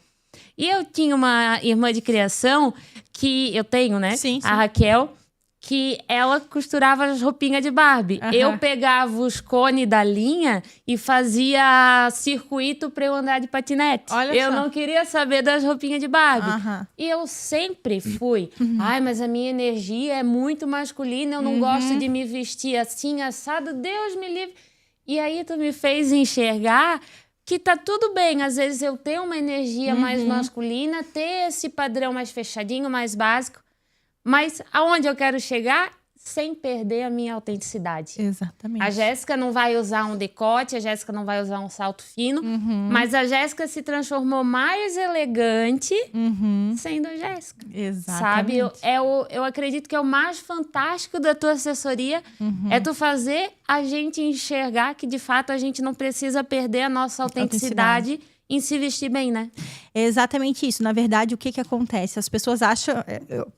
E eu tinha uma irmã de criação que eu tenho, né? A Raquel. que ela costurava as roupinhas de Barbie. Eu pegava os cones da linha e fazia circuito para eu andar de patinete. Eu não queria saber das roupinhas de Barbie. E eu sempre fui. Ai, mas a minha energia é muito masculina, eu não gosto de me vestir assim, assado. Deus me livre. E aí tu me fez enxergar que tá tudo bem, às vezes eu tenho uma energia mais masculina, ter esse padrão mais fechadinho, mais básico, mas aonde eu quero chegar sem perder a minha autenticidade. Exatamente. A Jéssica não vai usar um decote, a Jéssica não vai usar um salto fino, mas a Jéssica se transformou mais elegante sendo a Jéssica. Exatamente. Sabe? Eu acredito que é o mais fantástico da tua assessoria é tu fazer a gente enxergar que, de fato, a gente não precisa perder a nossa autenticidade em se vestir bem, né? É exatamente isso. Na verdade, o que acontece? As pessoas acham...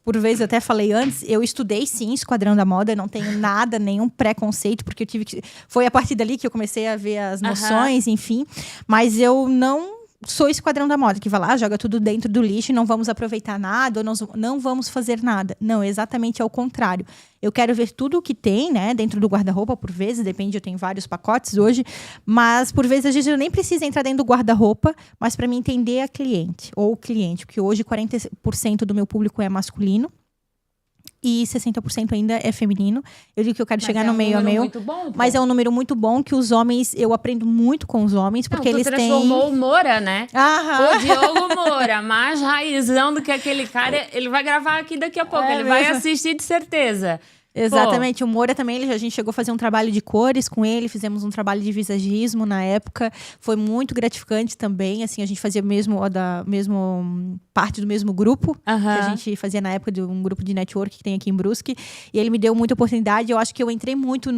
por vezes, eu até falei antes, eu estudei, sim, Esquadrão da Moda. Não tenho nada, nenhum preconceito, porque eu tive que... Foi a partir dali que eu comecei a ver as noções, enfim. Mas eu não sou Esquadrão da Moda, que vai lá, joga tudo dentro do lixo e não vamos aproveitar nada, ou não vamos fazer nada. Não, exatamente ao contrário. Eu quero ver tudo o que tem, né, dentro do guarda-roupa, por vezes, depende, eu tenho vários pacotes hoje, mas por vezes a gente nem precisa entrar dentro do guarda-roupa, mas para mim entender a cliente, ou o cliente, porque hoje 40% do meu público é masculino, e 60% ainda é feminino. Eu digo que eu quero chegar no meio a meio. Muito bom, mas é um número muito bom que os homens... Eu aprendo muito com os homens, porque eles têm... transformou o Moura, né? O Diogo Moura, mais raizão do que aquele cara. Ele vai gravar aqui daqui a pouco. Ele vai assistir de certeza. Exatamente, o Moura também, a gente chegou a fazer um trabalho de cores com ele, fizemos um trabalho de visagismo na época, foi muito gratificante também, assim, a gente fazia parte do mesmo grupo, que a gente fazia na época de um grupo de network que tem aqui em Brusque, e ele me deu muita oportunidade. Eu acho que eu entrei muito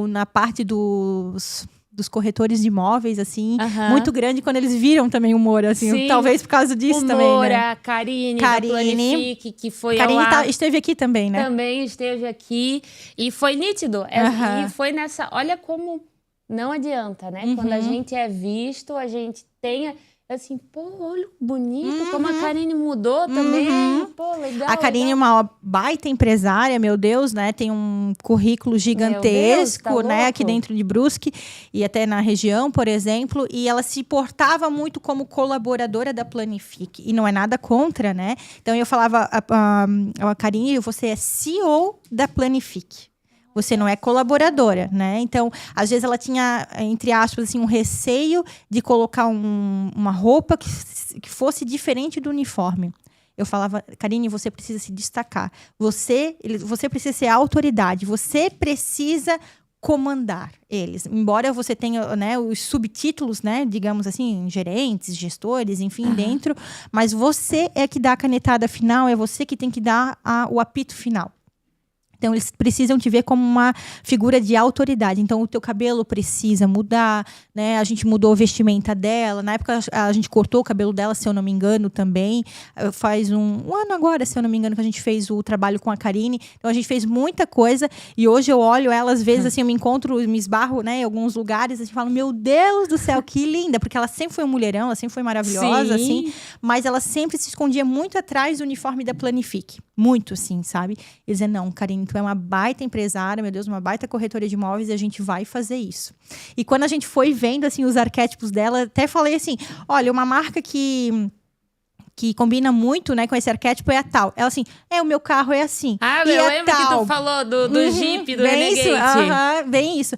na parte dos corretores de imóveis, assim, muito grande, quando eles viram também o Moura, assim, sim, talvez por causa disso também, Moura, né? Karine, da Planifique, que foi Karine esteve aqui também, né? Também esteve aqui, e foi nítido. E foi nessa... Olha como não adianta, né? Quando a gente é visto, a gente tem... Assim, pô, olha bonito, como a Karine mudou também. Pô, legal. A Karine é uma baita empresária, meu Deus, né? Tem um currículo gigantesco, Deus, tá né? louco. Aqui dentro de Brusque e até na região, por exemplo. E ela se portava muito como colaboradora da Planifique. E não é nada contra, né? Então, eu falava a Karine, você é CEO da Planifique. Você não é colaboradora, né? Então, às vezes ela tinha, entre aspas, assim, um receio de colocar uma roupa que fosse diferente do uniforme. Eu falava, Karine, você precisa se destacar. Você precisa ser a autoridade. Você precisa comandar eles. Embora você tenha, né, os subtítulos, né, digamos assim, gerentes, gestores, enfim, dentro. Mas você é que dá a canetada final, é você que tem que dar o apito final. Então, eles precisam te ver como uma figura de autoridade. Então, o teu cabelo precisa mudar, né? A gente mudou a vestimenta dela. Na época, a gente cortou o cabelo dela, se eu não me engano, também. Faz um ano agora, se eu não me engano, que a gente fez o trabalho com a Karine. Então, a gente fez muita coisa. E hoje eu olho ela, às vezes, assim, eu me encontro, me esbarro, né, em alguns lugares, assim, falo, meu Deus do céu, que linda! Porque ela sempre foi um mulherão, ela sempre foi maravilhosa, assim. Mas ela sempre se escondia muito atrás do uniforme da Planifique. Muito, assim, sabe? E dizer, não, Karine, tu é uma baita empresária, meu Deus, uma baita corretora de imóveis, e a gente vai fazer isso. E quando a gente foi vendo, assim, os arquétipos dela, até falei assim, olha, uma marca que combina muito, né, com esse arquétipo é a tal. Ela assim, o meu carro é assim. Eu lembro que tu falou do Jeep, do Renegade. Bem isso.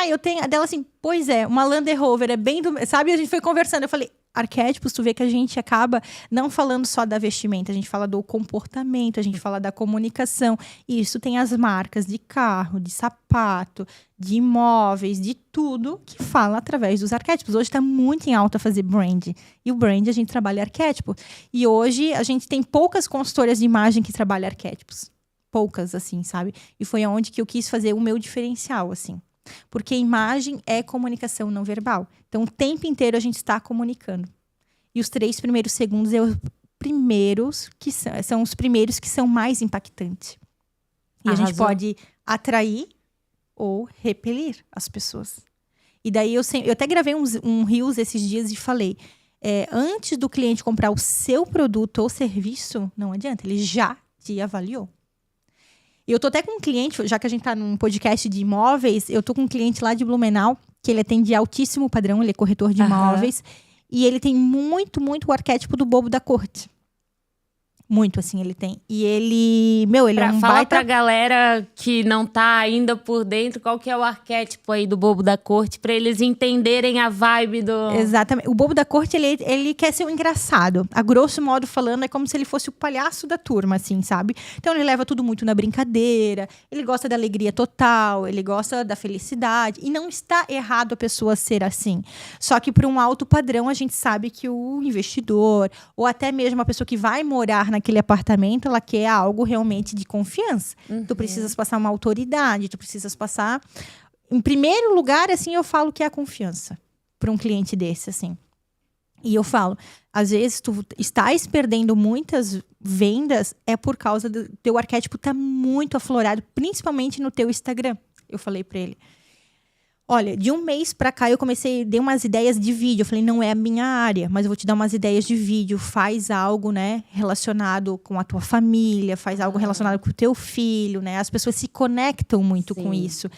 Eu tenho... Dela assim, pois é, uma Land Rover, é bem do... Sabe, a gente foi conversando, eu falei... Arquétipos, tu vê que a gente acaba não falando só da vestimenta, a gente fala do comportamento, a gente fala da comunicação. E isso tem as marcas de carro, de sapato, de imóveis, de tudo que fala através dos arquétipos. Hoje está muito em alta fazer brand. E o brand a gente trabalha arquétipo. E hoje a gente tem poucas consultoras de imagem que trabalham arquétipos. Poucas, assim, sabe? E foi aonde que eu quis fazer o meu diferencial, assim. Porque imagem é comunicação não verbal. Então, o tempo inteiro a gente está comunicando. E os 3 primeiros segundos são os primeiros que são mais impactantes. E a gente pode atrair ou repelir as pessoas. E daí eu até gravei um Reels esses dias e falei, antes do cliente comprar o seu produto ou serviço, não adianta, ele já te avaliou. Eu tô até com um cliente, já que a gente tá num podcast de imóveis, eu tô com um cliente lá de Blumenau, que ele atende altíssimo padrão, ele é corretor de imóveis. E ele tem muito, muito o arquétipo do bobo da corte. Muito, assim, ele tem. E ele, ele é um Fala baita... pra galera que não tá ainda por dentro, qual que é o arquétipo aí do bobo da corte, pra eles entenderem a vibe do... Exatamente. O bobo da corte, ele quer ser o engraçado. A grosso modo falando, é como se ele fosse o palhaço da turma, assim, sabe? Então, ele leva tudo muito na brincadeira, ele gosta da alegria total, ele gosta da felicidade. E não está errado a pessoa ser assim. Só que, por um alto padrão, a gente sabe que o investidor, ou até mesmo a pessoa que vai morar naquele apartamento, ela quer algo realmente de confiança. Tu precisas passar uma autoridade, tu precisas passar... Em primeiro lugar, assim, eu falo que é a confiança para um cliente desse, assim. E eu falo, às vezes tu estás perdendo muitas vendas é por causa do teu arquétipo tá muito aflorado, principalmente no teu Instagram. Eu falei para ele. Olha, de um mês pra cá eu dei umas ideias de vídeo. Eu falei, não é a minha área, mas eu vou te dar umas ideias de vídeo. Faz algo, né, relacionado com a tua família, faz algo relacionado com o teu filho, né? As pessoas se conectam muito com isso.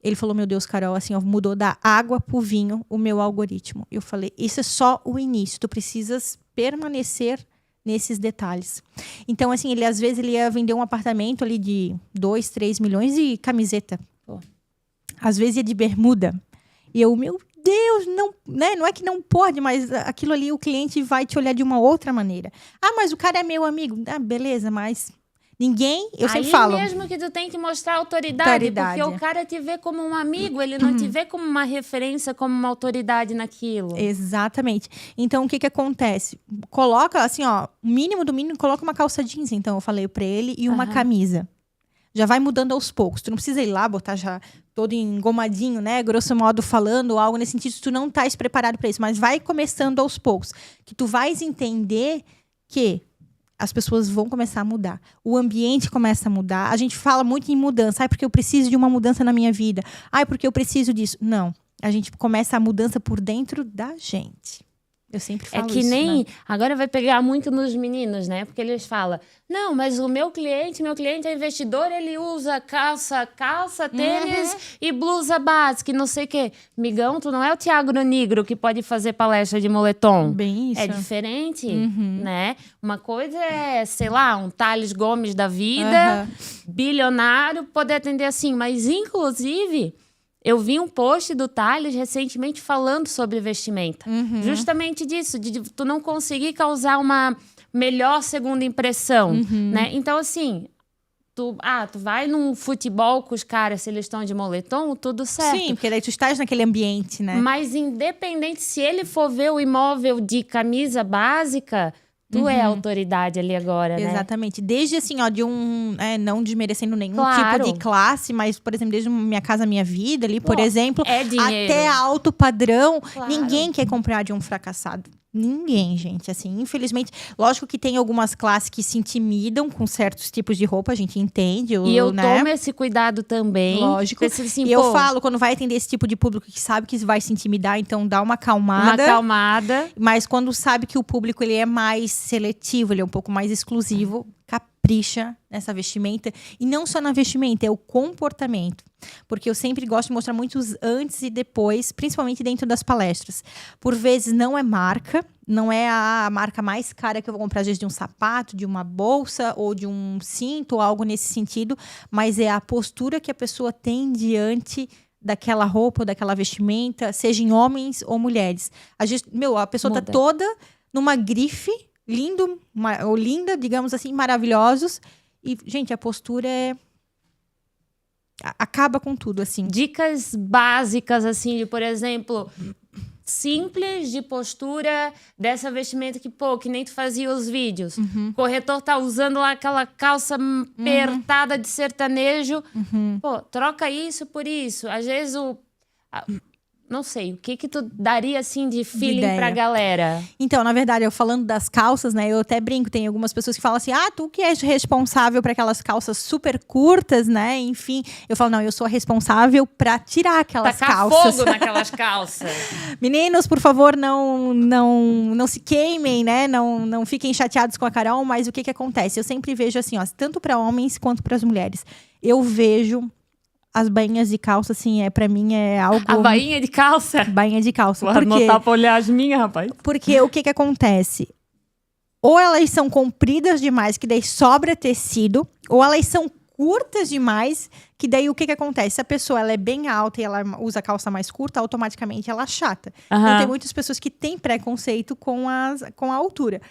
Ele falou, meu Deus, Carol, assim, ó, mudou da água pro vinho o meu algoritmo. Eu falei, isso é só o início. Tu precisas permanecer nesses detalhes. Então, assim, às vezes ele ia vender um apartamento ali de 2, 3 milhões de camiseta. Às vezes ia de bermuda. E eu, meu Deus, não, né? Não é que não pode, mas aquilo ali o cliente vai te olhar de uma outra maneira. Ah, mas o cara é meu amigo. Ah, beleza, mas ninguém, eu sempre falo. Aí mesmo que tu tem que mostrar autoridade, porque o cara te vê como um amigo, ele não te vê como uma referência, como uma autoridade naquilo. Exatamente. Então, o que acontece? Coloca, assim, ó, o mínimo do mínimo, coloca uma calça jeans, então, eu falei pra ele, e uma camisa. Já vai mudando aos poucos. Tu não precisa ir lá, botar já todo engomadinho, né? Grosso modo falando, algo nesse sentido. Tu não estás preparado para isso. Mas vai começando aos poucos. Que tu vais entender que as pessoas vão começar a mudar. O ambiente começa a mudar. A gente fala muito em mudança. Ai, porque eu preciso de uma mudança na minha vida. Ai, porque eu preciso disso. Não. A gente começa a mudança por dentro da gente. Eu sempre falo isso. É que nem... Né? Agora vai pegar muito nos meninos, né? Porque eles falam, não, mas o meu cliente é investidor, ele usa calça, tênis e blusa básica e não sei o quê. Migão, tu não é o Thiago Negro que pode fazer palestra de moletom. Bem isso. É diferente, né? Uma coisa é, sei lá, um Thales Gomes da vida, bilionário, poder atender assim. Mas, inclusive... Eu vi um post do Thales recentemente falando sobre vestimenta. Justamente disso, de tu não conseguir causar uma melhor segunda impressão, né? Então, assim, tu vai num futebol com os caras, se eles estão de moletom, tudo certo. Sim, porque daí tu estás naquele ambiente, né? Mas independente, se ele for ver o imóvel de camisa básica... Tu é a autoridade ali agora, né? Exatamente. Desde assim, ó, de não desmerecendo nenhum Claro. tipo de classe, mas, por exemplo, desde Minha Casa Minha Vida ali, por exemplo, é dinheiro. até alto padrão, Claro. Ninguém quer comprar de um fracassado. Ninguém, gente, assim, infelizmente. Lógico que tem algumas classes que se intimidam com certos tipos de roupa, a gente entende, E eu né? tomo esse cuidado também. Lógico. Assim, e eu falo, quando vai atender esse tipo de público que sabe que vai se intimidar, então dá uma acalmada. Uma acalmada. Mas quando sabe que o público ele é mais seletivo, ele é um pouco mais exclusivo, capricha nessa vestimenta. E não só na vestimenta, é o comportamento. Porque eu sempre gosto de mostrar muitos antes e depois, principalmente dentro das palestras. Por vezes não é marca, não é a marca mais cara que eu vou comprar, às vezes de um sapato, de uma bolsa ou de um cinto ou algo nesse sentido, mas é a postura que a pessoa tem diante daquela roupa ou daquela vestimenta, seja em homens ou mulheres. Às vezes, a pessoa tá toda numa grife, lindo, ou linda, digamos assim, maravilhosos. E, gente, a postura acaba com tudo, assim. Dicas básicas, assim, de, por exemplo, simples de postura dessa vestimenta que nem tu fazia os vídeos. O corretor tá usando lá aquela calça apertada de sertanejo. Pô, troca isso por isso. Às vezes Não sei, o que tu daria, assim, de feeling ideia. pra galera? Então, na verdade, eu falando das calças, né? Eu até brinco, tem algumas pessoas que falam assim, tu que és responsável para aquelas calças super curtas, né? Enfim, eu falo, não, eu sou a responsável para tirar aquelas Tacar calças. fogo naquelas calças. Meninos, por favor, não se queimem, né? Não fiquem chateados com a Carol, mas o que acontece? Eu sempre vejo assim, ó, tanto para homens quanto para as mulheres. Eu vejo as bainhas de calça, assim, pra mim é algo... A bainha de calça? Bainha de calça. Vou anotar pra olhar as minhas, rapaz. Porque o que acontece? Ou elas são compridas demais, que daí sobra tecido, ou elas são curtas demais, que daí o que acontece? Se a pessoa ela é bem alta e ela usa calça mais curta, automaticamente ela achata. Então tem muitas pessoas que têm preconceito com a altura.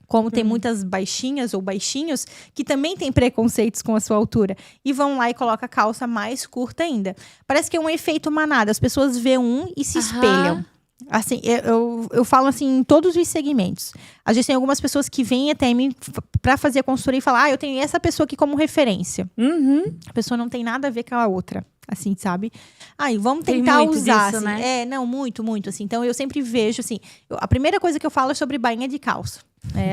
Como tem muitas baixinhas ou baixinhos que também têm preconceitos com a sua altura. E vão lá e colocam a calça mais curta ainda. Parece que é um efeito manada. As pessoas vêem um e se espelham. Assim, eu falo assim em todos os segmentos. Às vezes tem algumas pessoas que vêm até mim pra fazer a consultoria e falar, eu tenho essa pessoa aqui como referência. A pessoa não tem nada a ver com a outra. Assim, sabe? E vamos tentar usar. Disso, assim. né? Não, muito, muito. Assim. Então, eu sempre vejo, assim... a primeira coisa que eu falo é sobre bainha de calça.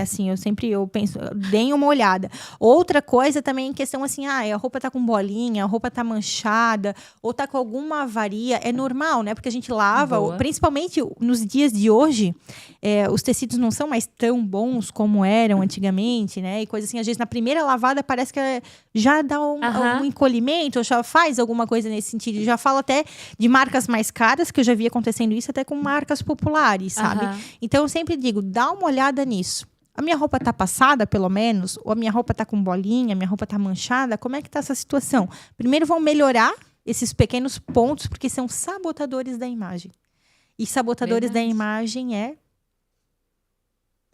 Assim, eu penso... Deem uma olhada. Outra coisa também em questão, assim... a roupa tá com bolinha, a roupa tá manchada, ou tá com alguma avaria. É normal, né? Porque a gente lava, principalmente nos dias de hoje, os tecidos não são mais tão bons como eram antigamente, né? E coisa assim, às vezes na primeira lavada parece que já dá um encolhimento, ou já faz alguma coisa nesse sentido. Já falo até de marcas mais caras, que eu já vi acontecendo isso até com marcas populares, sabe? Então, eu sempre digo, dá uma olhada nisso. A minha roupa tá passada, pelo menos, ou a minha roupa tá com bolinha, a minha roupa tá manchada, como é que tá essa situação? Primeiro, vão melhorar esses pequenos pontos, porque são sabotadores da imagem. E sabotadores da imagem é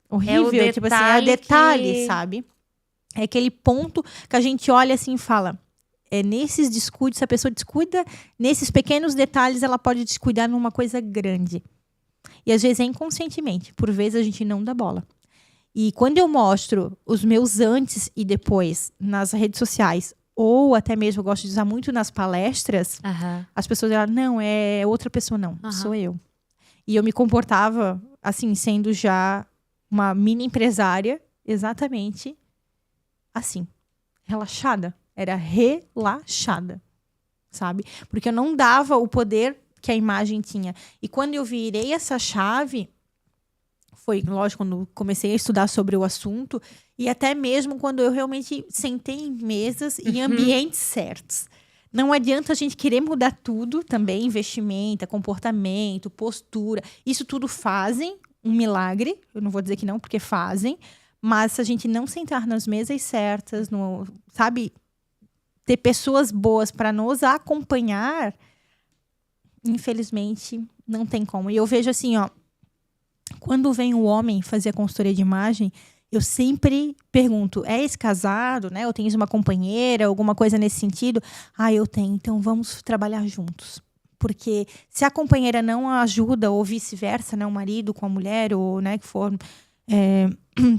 horrível, tipo assim, é o detalhe, sabe? É aquele ponto que a gente olha assim e fala... nesses descuidos, se a pessoa descuida nesses pequenos detalhes, ela pode descuidar numa coisa grande. E às vezes é inconscientemente. Por vezes a gente não dá bola. E quando eu mostro os meus antes e depois nas redes sociais, ou até mesmo eu gosto de usar muito nas palestras, as pessoas falam, não, é outra pessoa, não. Sou eu. E eu me comportava, assim, sendo já uma mini empresária, exatamente assim. Relaxada. Era relaxada, sabe? Porque eu não dava o poder que a imagem tinha. E quando eu virei essa chave, foi, lógico, quando comecei a estudar sobre o assunto, e até mesmo quando eu realmente sentei em mesas e ambientes certos. Não adianta a gente querer mudar tudo também, investimento, comportamento, postura. Isso tudo fazem um milagre. Eu não vou dizer que não, porque fazem. Mas se a gente não sentar nas mesas certas, sabe... ter pessoas boas para nos acompanhar, infelizmente, não tem como. E eu vejo assim, quando vem o homem fazer a consultoria de imagem, eu sempre pergunto, és casado, né? Ou tens uma companheira, alguma coisa nesse sentido? Eu tenho, então vamos trabalhar juntos. Porque se a companheira não ajuda, ou vice-versa, né? O marido com a mulher, ou né, que for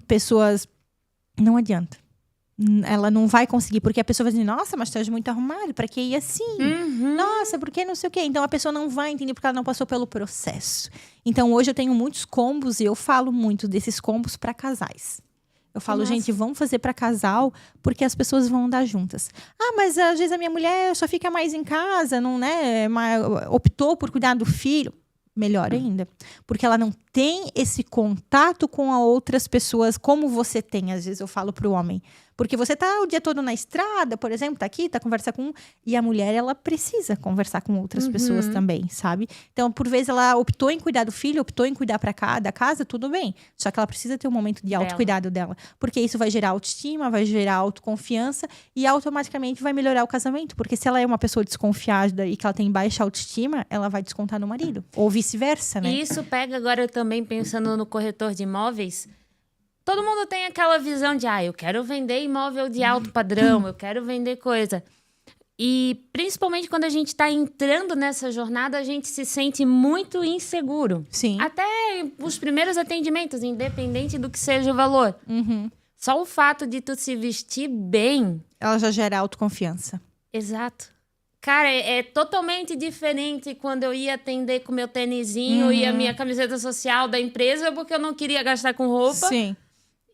pessoas, não adianta. Ela não vai conseguir, porque a pessoa vai dizer, nossa, mas tu és muito arrumado, pra que ir assim? Nossa, por que não sei o quê? Então a pessoa não vai entender porque ela não passou pelo processo. Então hoje eu tenho muitos combos e eu falo muito desses combos pra casais. Eu falo, gente, vamos fazer pra casal, porque as pessoas vão andar juntas. Mas às vezes a minha mulher só fica mais em casa, não, né? Optou por cuidar do filho. Melhor ainda. Porque ela não tem esse contato com outras pessoas como você tem. Às vezes eu falo pro homem. Porque você tá o dia todo na estrada, por exemplo, tá aqui, tá conversando com... E a mulher, ela precisa conversar com outras pessoas também, sabe? Então, por vezes, ela optou em cuidar do filho, optou em cuidar da casa, tudo bem. Só que ela precisa ter um momento de autocuidado dela. Porque isso vai gerar autoestima, vai gerar autoconfiança e automaticamente vai melhorar o casamento. Porque se ela é uma pessoa desconfiada e que ela tem baixa autoestima, ela vai descontar no marido. Ou vice-versa, né? E isso pega agora também, pensando no corretor de imóveis... Todo mundo tem aquela visão de, eu quero vender imóvel de alto padrão, eu quero vender coisa. E principalmente quando a gente está entrando nessa jornada, a gente se sente muito inseguro. Sim. Até os primeiros atendimentos, independente do que seja o valor. Só o fato de tu se vestir bem... Ela já gera autoconfiança. Exato. Cara, é totalmente diferente quando eu ia atender com meu tênisinho e a minha camiseta social da empresa, porque eu não queria gastar com roupa. Sim.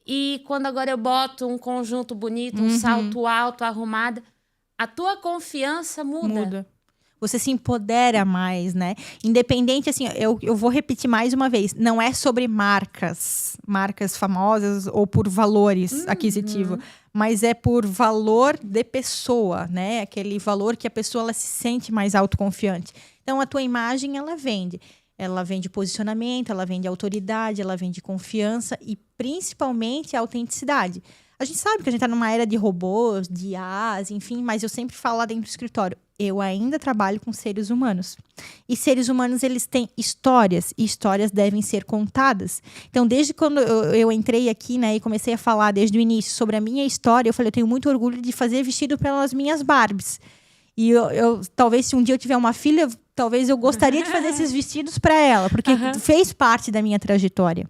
E quando agora eu boto um conjunto bonito, um salto alto, arrumada, a tua confiança muda. Você se empodera mais, né? Independente, assim, eu vou repetir mais uma vez. Não é sobre marcas famosas ou por valores aquisitivos. Mas é por valor de pessoa, né? Aquele valor que a pessoa ela se sente mais autoconfiante. Então, a tua imagem, ela vende. Ela vende posicionamento, ela vende autoridade, ela vende confiança e, principalmente, a autenticidade. A gente sabe que a gente está numa era de robôs, de IAs, enfim, mas eu sempre falo lá dentro do escritório, eu ainda trabalho com seres humanos. E seres humanos, eles têm histórias, e histórias devem ser contadas. Então, desde quando eu entrei aqui, né, e comecei a falar desde o início sobre a minha história, eu falei, eu tenho muito orgulho de fazer vestido pelas minhas Barbies. E eu talvez, se um dia eu tiver uma filha, talvez eu gostaria de fazer esses vestidos para ela, porque fez parte da minha trajetória.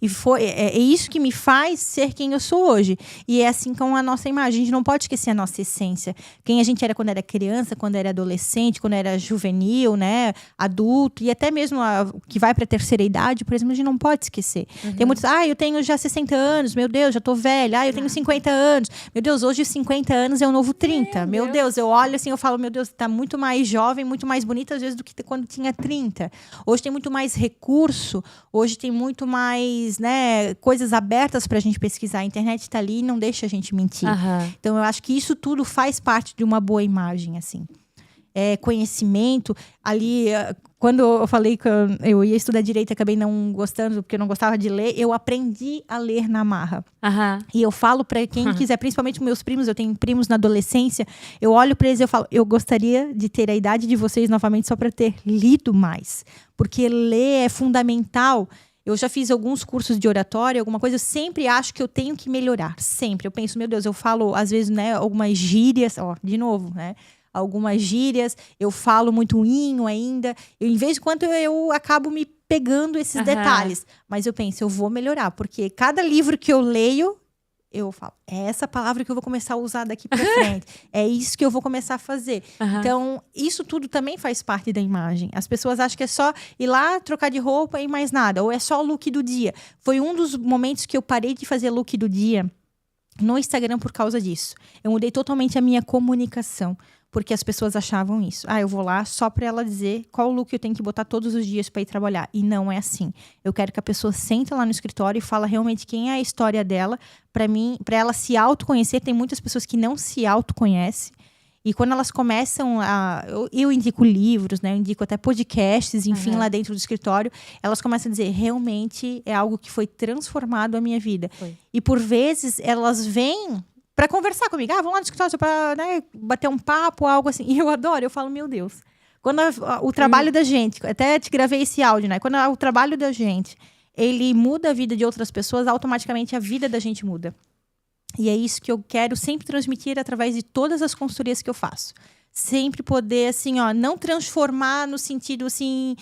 E é isso que me faz ser quem eu sou hoje. E é assim com a nossa imagem. A gente não pode esquecer a nossa essência. Quem a gente era quando era criança, quando era adolescente, quando era juvenil, né? Adulto. E até mesmo que vai para a terceira idade, por exemplo, a gente não pode esquecer. Tem muitos, eu tenho já 60 anos, meu Deus, já tô velha. Eu tenho 50 anos. Meu Deus, hoje os 50 anos é o novo 30. Meu Deus, eu olho assim, eu falo, meu Deus, tá muito mais jovem, muito mais bonita às vezes do que quando tinha 30. Hoje tem muito mais recurso, hoje tem muito mais, né, coisas abertas pra gente pesquisar. A internet tá ali e não deixa a gente mentir. Então, eu acho que isso tudo faz parte de uma boa imagem, assim. Conhecimento. Ali, quando eu falei que eu ia estudar direito e acabei não gostando, porque eu não gostava de ler, eu aprendi a ler na marra. E eu falo pra quem quiser, principalmente meus primos, eu tenho primos na adolescência, eu olho pra eles e eu falo, eu gostaria de ter a idade de vocês novamente só pra ter lido mais. Porque ler é fundamental. Eu já fiz alguns cursos de oratória, alguma coisa, eu sempre acho que eu tenho que melhorar, sempre. Eu penso, meu Deus, eu falo, às vezes, né, algumas gírias, de novo, né, algumas gírias, eu falo muito inho ainda, em vez de quando eu acabo me pegando esses detalhes. Mas eu penso, eu vou melhorar, porque cada livro que eu leio, eu falo, é essa palavra que eu vou começar a usar daqui pra frente. É isso que eu vou começar a fazer. Então, isso tudo também faz parte da imagem. As pessoas acham que é só ir lá, trocar de roupa e mais nada. Ou é só o look do dia. Foi um dos momentos que eu parei de fazer look do dia no Instagram por causa disso. Eu mudei totalmente a minha comunicação. Porque as pessoas achavam isso. Eu vou lá só pra ela dizer qual look eu tenho que botar todos os dias pra ir trabalhar. E não é assim. Eu quero que a pessoa senta lá no escritório e fala realmente quem é a história dela. Pra ela se autoconhecer. Tem muitas pessoas que não se autoconhecem. E quando elas começam a... Eu indico livros, né? Eu indico até podcasts, enfim, lá dentro do escritório. Elas começam a dizer, realmente é algo que foi transformado a minha vida. E por vezes, elas vêm pra conversar comigo. Vamos lá no escritório pra, né, bater um papo, algo assim. E eu adoro, eu falo, meu Deus. Quando o trabalho da gente, até te gravei esse áudio, né? Quando o trabalho da gente, ele muda a vida de outras pessoas, automaticamente a vida da gente muda. E é isso que eu quero sempre transmitir através de todas as consultorias que eu faço. Sempre poder, assim, não transformar no sentido, assim,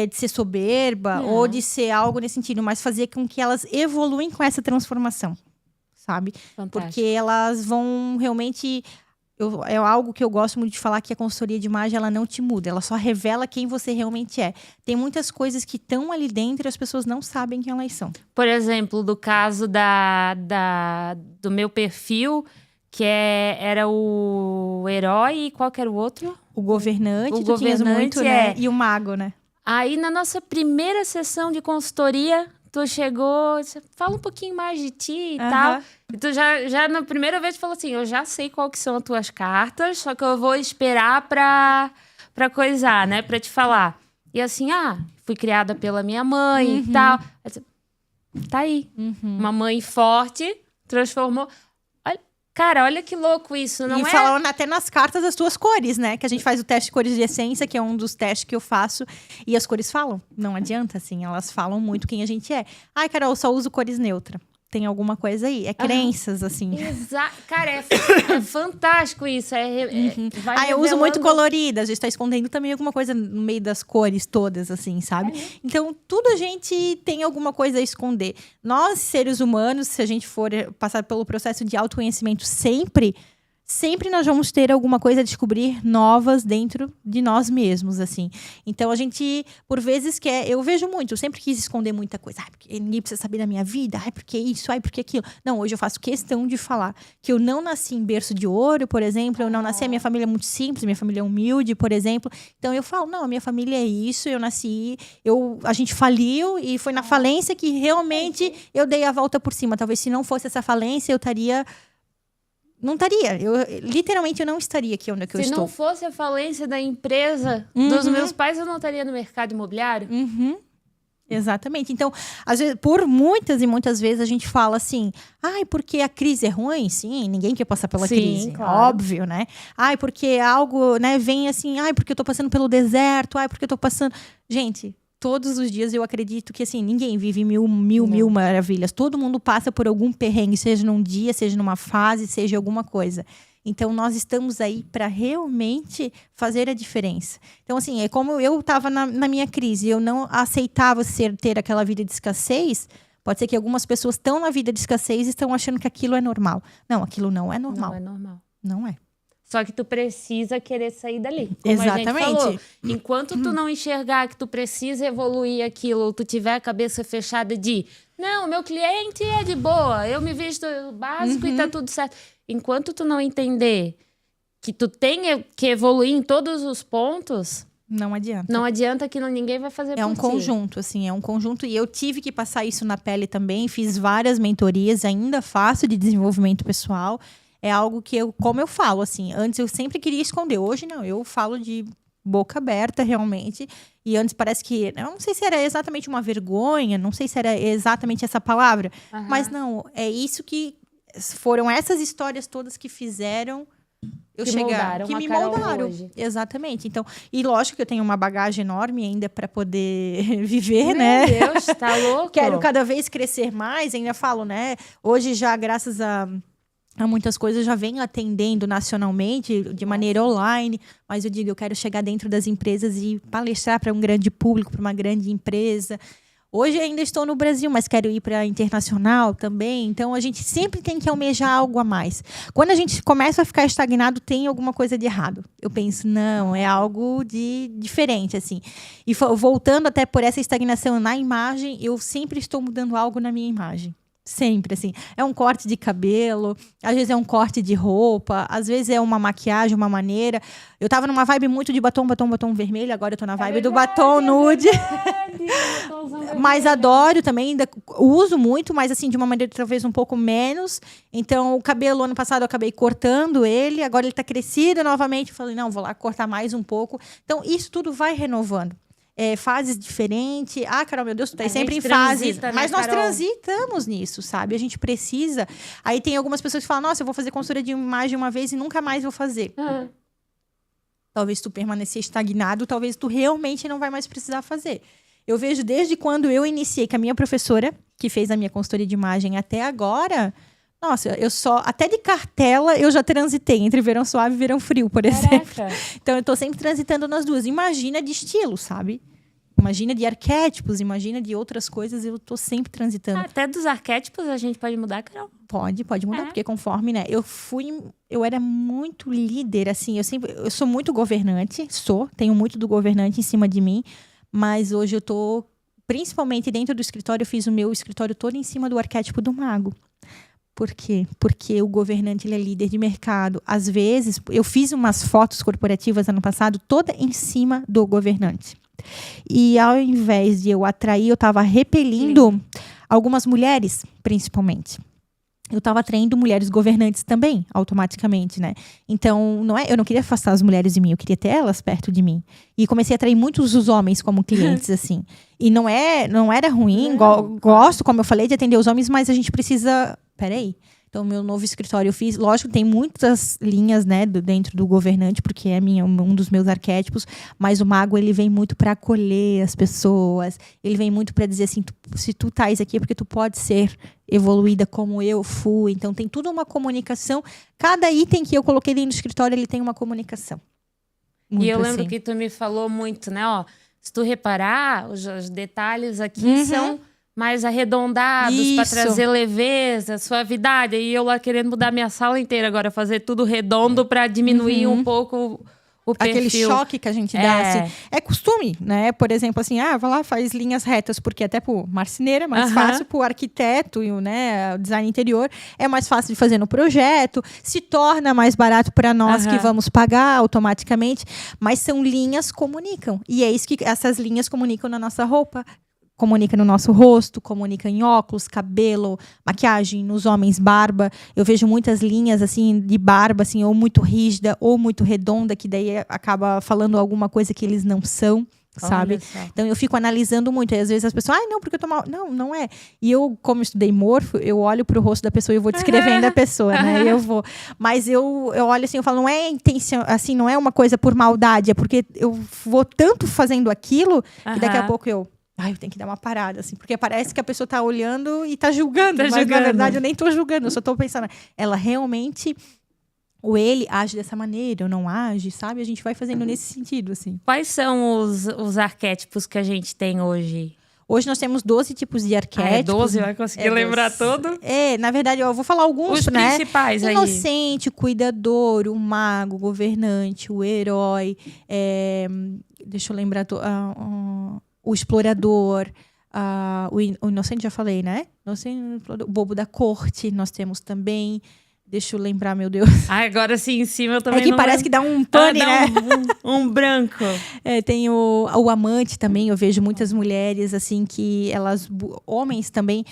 de ser soberba ou de ser algo nesse sentido, mas fazer com que elas evoluem com essa transformação. Sabe? Fantástico. Porque elas vão realmente... é algo que eu gosto muito de falar, que a consultoria de imagem, ela não te muda. Ela só revela quem você realmente é. Tem muitas coisas que estão ali dentro e as pessoas não sabem quem elas são. Por exemplo, do caso do meu perfil, que era o herói e qual que era o outro? O governante, tu tinhas muito, né? E o mago, né? Aí, na nossa primeira sessão de consultoria... Tu chegou, fala um pouquinho mais de ti e tal. E tu já na primeira vez falou assim, eu já sei qual que são as tuas cartas, só que eu vou esperar pra coisar, né? Pra te falar. E assim, fui criada pela minha mãe e tal. Tá aí. Uma mãe forte transformou... Cara, olha que louco isso, não é? E falando até nas cartas as tuas cores, né? Que a gente faz o teste de cores de essência, que é um dos testes que eu faço. E as cores falam. Não adianta, assim. Elas falam muito quem a gente é. Carol, eu só uso cores neutras. Tem alguma coisa aí. É crenças, assim. Exato. Cara, é fantástico isso. Eu uso muito colorida. Às vezes tá escondendo também alguma coisa no meio das cores todas, assim, sabe? Então, tudo a gente tem alguma coisa a esconder. Nós, seres humanos, se a gente for passar pelo processo de autoconhecimento sempre, sempre nós vamos ter alguma coisa a descobrir novas dentro de nós mesmos, assim. Então, a gente, por vezes, eu vejo muito, eu sempre quis esconder muita coisa. Porque ninguém precisa saber da minha vida, porque isso, porque aquilo. Não, hoje eu faço questão de falar que eu não nasci em berço de ouro, por exemplo, eu não nasci, a minha família é muito simples, minha família é humilde, por exemplo. Então, eu falo, não, a minha família é isso, eu nasci, a gente faliu e foi na falência que realmente eu dei a volta por cima. Talvez se não fosse essa falência, eu estaria... Não estaria. Literalmente, eu não estaria aqui onde eu estou. Se não fosse a falência da empresa dos meus pais, eu não estaria no mercado imobiliário. Exatamente. Então, às vezes, por muitas e muitas vezes, a gente fala assim, porque a crise é ruim? Sim, ninguém quer passar pela crise. Claro. Óbvio, né? Porque algo, né, vem assim, porque eu tô passando pelo deserto, porque eu tô passando... Gente... Todos os dias eu acredito que, assim, ninguém vive mil maravilhas. Todo mundo passa por algum perrengue, seja num dia, seja numa fase, seja alguma coisa. Então, nós estamos aí para realmente fazer a diferença. Então, assim, é como eu estava na minha crise, eu não aceitava ter aquela vida de escassez. Pode ser que algumas pessoas estão na vida de escassez e estão achando que aquilo é normal. Não, aquilo não é normal. Não é normal. Não é. Só que tu precisa querer sair dali. Como Exatamente. A gente falou. Enquanto tu não enxergar que tu precisa evoluir aquilo, ou tu tiver a cabeça fechada de não, meu cliente é de boa, eu me visto básico e tá tudo certo. Enquanto tu não entender que tu tem que evoluir em todos os pontos... Não adianta. Não adianta que ninguém vai fazer por ti. É um conjunto, assim, é um conjunto. E eu tive que passar isso na pele também. Fiz várias mentorias, ainda faço de desenvolvimento pessoal. É algo que como eu falo, assim, antes eu sempre queria esconder. Hoje não, eu falo de boca aberta, realmente. E antes parece que, eu não sei se era exatamente uma vergonha, não sei se era exatamente essa palavra. Mas não, é isso que foram essas histórias todas que fizeram eu chegar, que me moldaram. Hoje. Exatamente. Então, e lógico que eu tenho uma bagagem enorme ainda para poder viver, né? Meu Deus, tá louco. Quero cada vez crescer mais, ainda falo, né? Hoje já, graças a muitas coisas, já venho atendendo nacionalmente, de maneira online, mas eu digo, eu quero chegar dentro das empresas e palestrar para um grande público, para uma grande empresa. Hoje ainda estou no Brasil, mas quero ir para internacional também. Então, a gente sempre tem que almejar algo a mais. Quando a gente começa a ficar estagnado, tem alguma coisa de errado. Eu penso, não, é algo de diferente, assim. E voltando até por essa estagnação na imagem, eu sempre estou mudando algo na minha imagem. Sempre, assim. É um corte de cabelo, às vezes é um corte de roupa, às vezes é uma maquiagem, uma maneira. Eu tava numa vibe muito de batom vermelho, agora eu tô na vibe do batom nude. Mas adoro também, ainda uso muito, mas assim, de uma maneira talvez um pouco menos. Então, o cabelo, ano passado eu acabei cortando ele, agora ele tá crescido novamente. Eu falei, não, vou lá cortar mais um pouco. Então, isso tudo vai renovando. Fases diferentes. Carol, meu Deus, tu tá sempre em fases. Mas nós transitamos nisso, sabe? A gente precisa. Aí tem algumas pessoas que falam, nossa, eu vou fazer consultoria de imagem uma vez e nunca mais vou fazer. Talvez tu permanecer estagnado, talvez tu realmente não vai mais precisar fazer. Eu vejo desde quando eu iniciei com a minha professora, que fez a minha consultoria de imagem até agora... Nossa, até de cartela, eu já transitei entre verão suave e verão frio, por exemplo. Então, eu tô sempre transitando nas duas. Imagina de estilo, sabe? Imagina de arquétipos, imagina de outras coisas, eu tô sempre transitando. Até dos arquétipos a gente pode mudar, Carol? Pode mudar, porque conforme, né? Eu era muito líder, assim, eu sou muito governante, tenho muito do governante em cima de mim, mas hoje eu tô, principalmente dentro do escritório, eu fiz o meu escritório todo em cima do arquétipo do mago. Por quê? Porque o governante ele é líder de mercado. Às vezes, eu fiz umas fotos corporativas ano passado, toda em cima do governante. E ao invés de eu atrair, eu estava repelindo algumas mulheres, principalmente. Eu estava atraindo mulheres governantes também, automaticamente, né? Então, eu não queria afastar as mulheres de mim, eu queria ter elas perto de mim. E comecei a atrair muitos os homens como clientes, assim. E não era ruim, gosto, como eu falei, de atender os homens, mas a gente precisa... Peraí. Então, meu novo escritório eu fiz... Lógico, tem muitas linhas, né, dentro do governante, porque é um dos meus arquétipos. Mas o mago, ele vem muito para acolher as pessoas. Ele vem muito para dizer assim, se tu estás aqui é porque tu pode ser evoluída como eu fui. Então, tem tudo uma comunicação. Cada item que eu coloquei dentro do escritório, ele tem uma comunicação. Muito e eu lembro que tu me falou muito, né? Ó, se tu reparar, os detalhes aqui são mais arredondados para trazer leveza, suavidade. E eu lá querendo mudar minha sala inteira agora, fazer tudo redondo para diminuir um pouco o perfil. Aquele choque que a gente dá, assim. É costume, né? Por exemplo, assim, vai lá, faz linhas retas, porque até pro marceneiro é mais fácil, pro arquiteto e o design interior é mais fácil de fazer no projeto, se torna mais barato para nós que vamos pagar automaticamente, mas são linhas que comunicam. E é isso que essas linhas comunicam na nossa roupa. Comunica no nosso rosto, comunica em óculos, cabelo, maquiagem, nos homens, barba. Eu vejo muitas linhas, assim, de barba, assim, ou muito rígida, ou muito redonda, que daí acaba falando alguma coisa que eles não são, sabe? Então, eu fico analisando muito. E às vezes as pessoas, não, porque eu tô mal. Não, não é. E eu, como estudei morfo, eu olho pro rosto da pessoa e eu vou descrevendo a pessoa, né? E eu vou. Mas eu olho assim, eu falo, não é intenção, assim, não é uma coisa por maldade, é porque eu vou tanto fazendo aquilo, que daqui a pouco eu tenho que dar uma parada, assim, porque parece que a pessoa tá olhando e tá julgando, mas na verdade eu nem tô julgando, eu só tô pensando, ela realmente, ou ele age dessa maneira, ou não age, sabe? A gente vai fazendo nesse sentido, assim. Quais são os arquétipos que a gente tem hoje? Hoje nós temos 12 tipos de arquétipos. 12? Vai conseguir lembrar todo? Na verdade, eu vou falar alguns, os principais aí. Inocente, cuidador, o mago, o governante, o herói, deixa eu lembrar... o explorador, o inocente já falei, né? O bobo da corte, nós temos também. Deixa eu lembrar, meu Deus. Agora sim, em cima eu também não parece que dá um pane, né? Um branco. Tem o amante também, eu vejo muitas mulheres, assim, que elas... Homens também.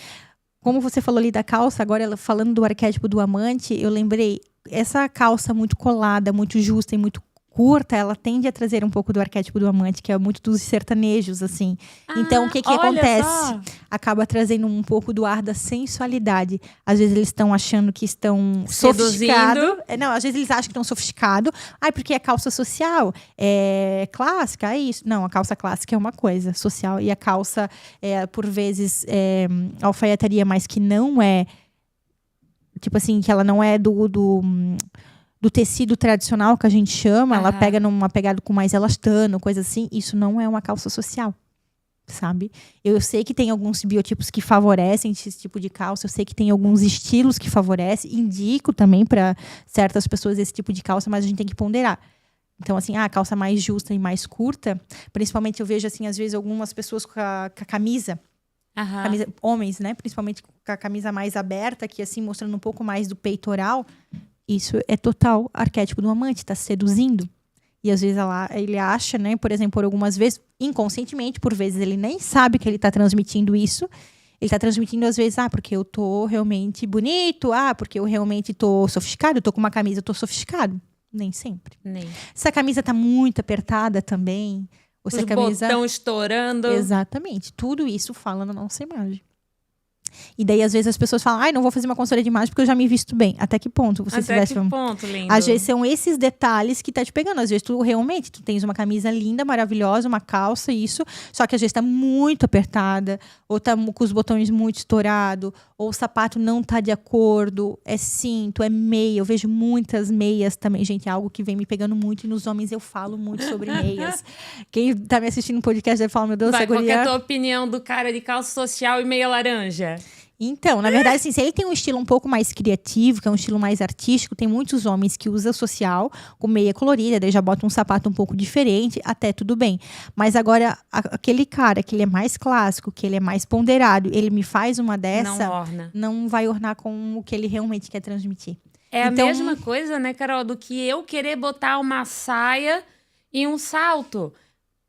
Como você falou ali da calça, agora falando do arquétipo do amante, eu lembrei, essa calça muito colada, muito justa e muito curta, ela tende a trazer um pouco do arquétipo do amante, que é muito dos sertanejos, assim. Então, o que acontece? Só. Acaba trazendo um pouco do ar da sensualidade. Às vezes eles estão achando que estão sofisticados. Às vezes eles acham que estão sofisticados. Porque é calça social, é clássica, é isso. Não, a calça clássica é uma coisa social. E a calça, por vezes, alfaiataria, mas que não é... Tipo assim, que ela não é do tecido tradicional que a gente chama, ela pega numa pegada com mais elastano, coisa assim, isso não é uma calça social, sabe? Eu sei que tem alguns biotipos que favorecem esse tipo de calça, eu sei que tem alguns estilos que favorecem, indico também para certas pessoas esse tipo de calça, mas a gente tem que ponderar. Então, assim, a calça mais justa e mais curta, principalmente eu vejo, assim, às vezes algumas pessoas com a camisa, homens, né? Principalmente com a camisa mais aberta, que assim, mostrando um pouco mais do peitoral. Isso é total arquétipo do amante, tá seduzindo. E às vezes ele acha, né, por exemplo, por algumas vezes, inconscientemente, por vezes ele nem sabe que ele tá transmitindo isso. Ele tá transmitindo às vezes, porque eu tô realmente bonito, porque eu realmente tô sofisticado, eu tô com uma camisa, eu tô sofisticado. Nem sempre. Se a camisa tá muito apertada também, ou se a camisa... botão estourando. Exatamente. Tudo isso fala na nossa imagem. E daí, às vezes, as pessoas falam, não vou fazer uma consultoria de imagem porque eu já me visto bem. Até que ponto você se veste? Até que ponto, lindo. Às vezes, são esses detalhes que tá te pegando. Às vezes, tu tens uma camisa linda, maravilhosa, uma calça, isso. Só que, às vezes, tá muito apertada. Ou tá com os botões muito estourados. Ou o sapato não tá de acordo. É cinto, é meia. Eu vejo muitas meias também. Gente, é algo que vem me pegando muito. E nos homens, eu falo muito sobre meias. Quem tá me assistindo no podcast deve falar, meu Deus, qual que é a tua opinião do cara de calça social e meia laranja? Então, na verdade, assim, se ele tem um estilo um pouco mais criativo, que é um estilo mais artístico, tem muitos homens que usam social com meia colorida, daí já bota um sapato um pouco diferente, até tudo bem. Mas agora, aquele cara que ele é mais clássico, que ele é mais ponderado, ele me faz uma dessa, não vai ornar com o que ele realmente quer transmitir. É então, a mesma coisa, né, Carol, do que eu querer botar uma saia e um salto.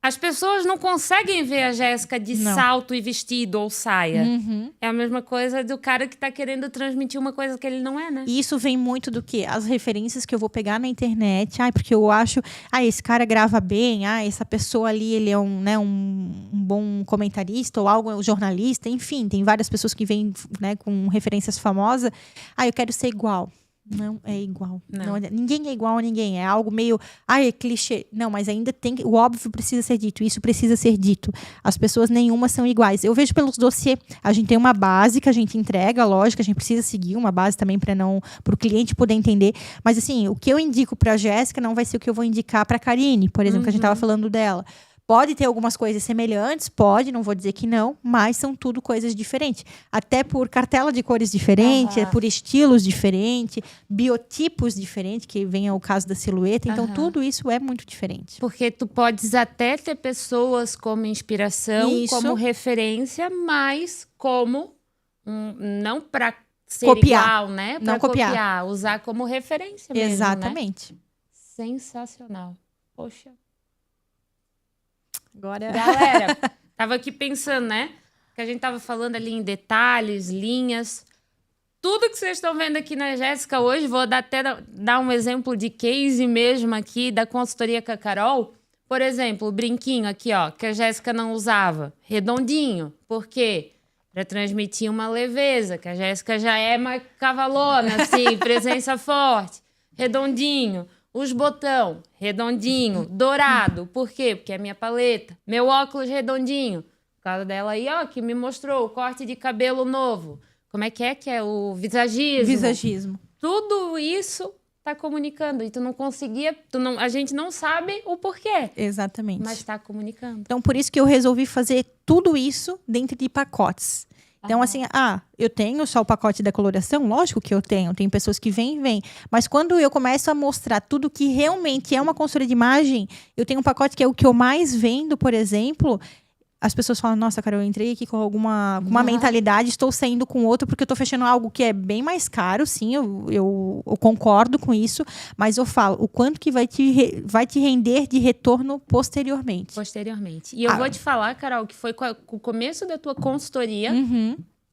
As pessoas não conseguem ver a Jéssica de salto e vestido ou saia. É a mesma coisa do cara que tá querendo transmitir uma coisa que ele não é, né? E isso vem muito do quê? As referências que eu vou pegar na internet. Porque eu acho... esse cara grava bem. Essa pessoa ali, ele é um bom comentarista ou algo, um jornalista. Enfim, tem várias pessoas que vêm, né, com referências famosas. Eu quero ser igual. Não é igual. Não é, ninguém é igual a ninguém. É algo meio... é clichê. Não, mas ainda tem... O óbvio precisa ser dito. Isso precisa ser dito. As pessoas nenhuma são iguais. Eu vejo pelos dossiês. A gente tem uma base que a gente entrega, lógico. A gente precisa seguir uma base também para o cliente poder entender. Mas assim, o que eu indico para a Jéssica não vai ser o que eu vou indicar para a Karine, por exemplo, que a gente estava falando dela. Pode ter algumas coisas semelhantes, pode, não vou dizer que não, mas são tudo coisas diferentes. Até por cartela de cores diferentes, por estilos diferentes, biotipos diferentes, que vem ao caso da silhueta. Então, tudo isso é muito diferente. Porque tu podes até ter pessoas como inspiração, como referência, mas como não para ser igual, né? Para copiar, usar como referência mesmo, exatamente. Né? Sensacional. Poxa. Agora... Galera, tava aqui pensando, né? Que a gente tava falando ali em detalhes, linhas. Tudo que vocês estão vendo aqui na Jéssica hoje, vou dar um exemplo de case mesmo aqui da consultoria com a Carol. Por exemplo, o brinquinho aqui, ó, que a Jéssica não usava. Redondinho. Por quê? Para transmitir uma leveza, que a Jéssica já é mais cavalona, assim, presença forte. Redondinho. Os botão, redondinho, dourado. Por quê? Porque é minha paleta. Meu óculos redondinho. Por causa dela aí, ó, que me mostrou o corte de cabelo novo. Como é que é o visagismo? Visagismo. Tudo isso tá comunicando. E tu não conseguia... a gente não sabe o porquê. Exatamente. Mas tá comunicando. Então, por isso que eu resolvi fazer tudo isso dentro de pacotes. Então, assim, eu tenho só o pacote da coloração? Lógico que eu tenho. Tem pessoas que vêm. Mas quando eu começo a mostrar tudo que realmente é uma consultoria de imagem, eu tenho um pacote que é o que eu mais vendo, por exemplo. As pessoas falam, nossa, cara, eu entrei aqui com uma mentalidade, estou saindo com outro, porque eu estou fechando algo que é bem mais caro, sim, eu concordo com isso, mas eu falo, o quanto que vai te render de retorno posteriormente. E eu vou te falar, Carol, que foi com o começo da tua consultoria,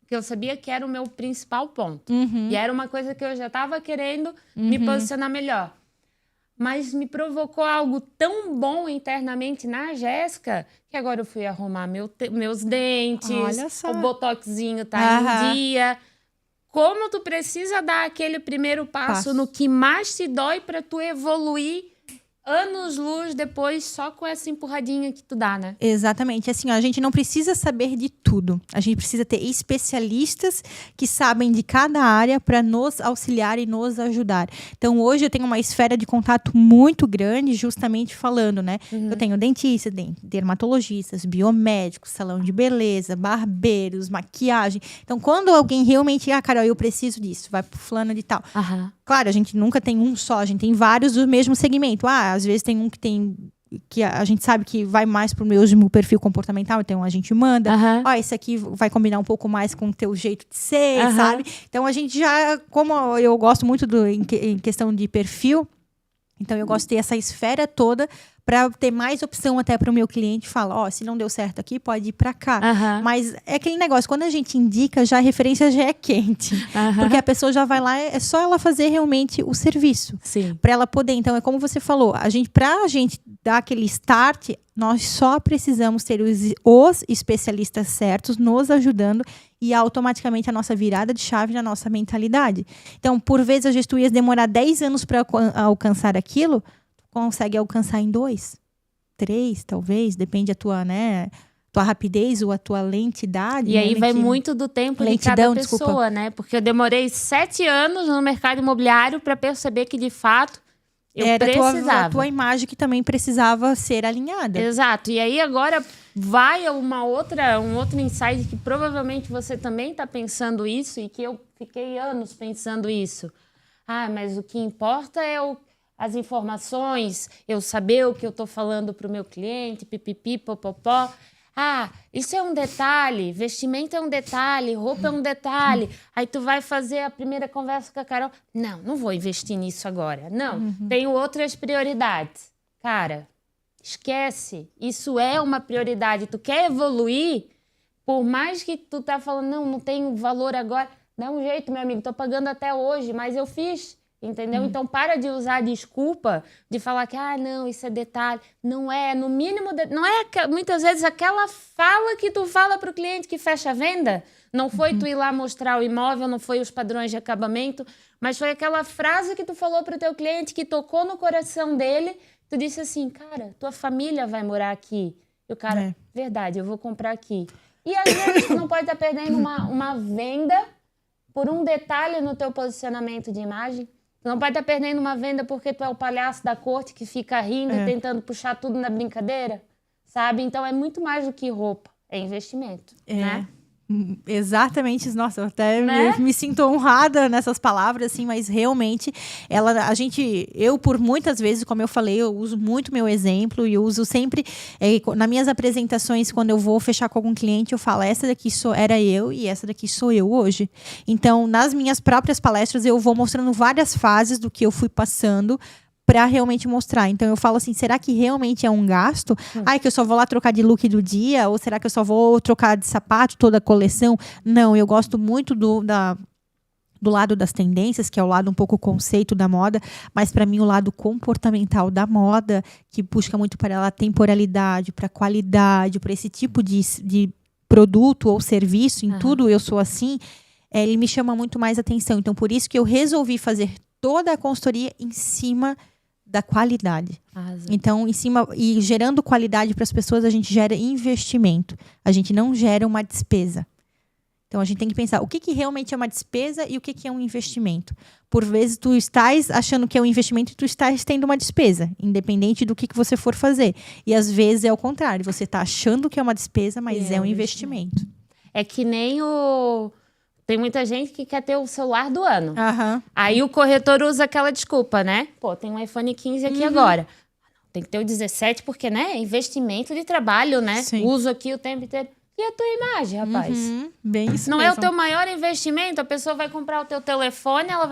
que eu sabia que era o meu principal ponto. E era uma coisa que eu já estava querendo me posicionar melhor. Mas me provocou algo tão bom internamente na Jéssica, que agora eu fui arrumar meus dentes, o botoxinho tá em dia. Como tu precisa dar aquele primeiro passo no que mais te dói para tu evoluir anos-luz depois só com essa empurradinha que tu dá, né? Exatamente. Assim, ó, a gente não precisa saber de tudo. A gente precisa ter especialistas que sabem de cada área para nos auxiliar e nos ajudar. Então, hoje eu tenho uma esfera de contato muito grande, justamente falando, né? Eu tenho dentistas, dermatologistas, biomédicos, salão de beleza, barbeiros, maquiagem. Então, quando alguém realmente... Carol, eu preciso disso. Vai pro fulano de tal. Claro, a gente nunca tem um só. A gente tem vários do mesmo segmento. Às vezes tem um que a gente sabe que vai mais pro meu perfil comportamental, então a gente manda. Esse aqui vai combinar um pouco mais com o teu jeito de ser, sabe? Então a gente já, como eu gosto muito em questão de perfil, então eu gosto de ter essa esfera toda para ter mais opção até para o meu cliente falar, se não deu certo aqui, pode ir para cá. Mas é aquele negócio, quando a gente indica, a referência já é quente. Porque a pessoa já vai lá, é só ela fazer realmente o serviço. Para ela poder. Então, é como você falou, para a gente dar aquele start, nós só precisamos ter os especialistas certos nos ajudando e automaticamente a nossa virada de chave na nossa mentalidade. Então, por vezes, tu ia demorar 10 anos para alcançar aquilo, consegue alcançar em 2, 3, talvez, depende da tua, tua rapidez ou a tua lentidade. E aí vai muito do tempo de cada pessoa, né? Porque eu demorei 7 anos no mercado imobiliário para perceber que, de fato, eu precisava. A tua imagem que também precisava ser alinhada. Exato. E aí agora vai um outro insight que provavelmente você também está pensando isso e que eu fiquei anos pensando isso. Mas o que importa é as informações, eu saber o que eu estou falando para o meu cliente, pipipi, popopó. Isso é um detalhe, vestimento é um detalhe, roupa é um detalhe. Aí tu vai fazer a primeira conversa com a Carol. Não vou investir nisso agora. Não, tenho outras prioridades. Cara, esquece. Isso é uma prioridade. Tu quer evoluir, por mais que tu tá falando, não tenho valor agora. Dá um jeito, meu amigo, tô pagando até hoje, mas eu fiz. Entendeu? Então, para de usar a desculpa de falar que, não, isso é detalhe. Não é, no mínimo, não é muitas vezes aquela fala que tu fala para o cliente que fecha a venda. Não foi tu ir lá mostrar o imóvel, não foi os padrões de acabamento, mas foi aquela frase que tu falou para o teu cliente que tocou no coração dele. Tu disse assim, cara, tua família vai morar aqui. E o cara, verdade, eu vou comprar aqui. E às vezes tu não pode estar perdendo uma venda por um detalhe no teu posicionamento de imagem. Tu não pode estar perdendo uma venda porque tu é o palhaço da corte que fica rindo e tentando puxar tudo na brincadeira, sabe? Então é muito mais do que roupa, é investimento, né? Exatamente, nossa, eu até Né? me sinto honrada nessas palavras, assim, mas realmente eu por muitas vezes, como eu falei, eu uso muito meu exemplo e eu uso sempre, nas minhas apresentações, quando eu vou fechar com algum cliente, eu falo, essa daqui era eu e essa daqui sou eu hoje. Então, nas minhas próprias palestras, eu vou mostrando várias fases do que eu fui passando para realmente mostrar. Então eu falo assim, será que realmente é um gasto? Ai, que eu só vou lá trocar de look do dia? Ou será que eu só vou trocar de sapato toda a coleção? Não, eu gosto muito do lado das tendências, que é o lado um pouco conceito da moda, mas para mim o lado comportamental da moda, que busca muito para a temporalidade, para a qualidade, para esse tipo de produto ou serviço, em tudo eu sou assim, ele me chama muito mais atenção. Então por isso que eu resolvi fazer toda a consultoria em cima da qualidade. Então, em cima e gerando qualidade para as pessoas, a gente gera investimento. A gente não gera uma despesa. Então, a gente tem que pensar o que realmente é uma despesa e o que é um investimento. Por vezes, tu estás achando que é um investimento e tu estás tendo uma despesa, independente do que você for fazer. E, às vezes, é o contrário. Você está achando que é uma despesa, mas é um investimento. É que nem Tem muita gente que quer ter o celular do ano. Aí o corretor usa aquela desculpa, né? Pô, tem um iPhone 15 aqui agora. Tem que ter o 17 porque, né? É investimento de trabalho, né? Sim. Uso aqui o tempo inteiro. E a tua imagem, rapaz? Bem isso Não mesmo. é o teu maior investimento? A pessoa vai comprar o teu telefone, ela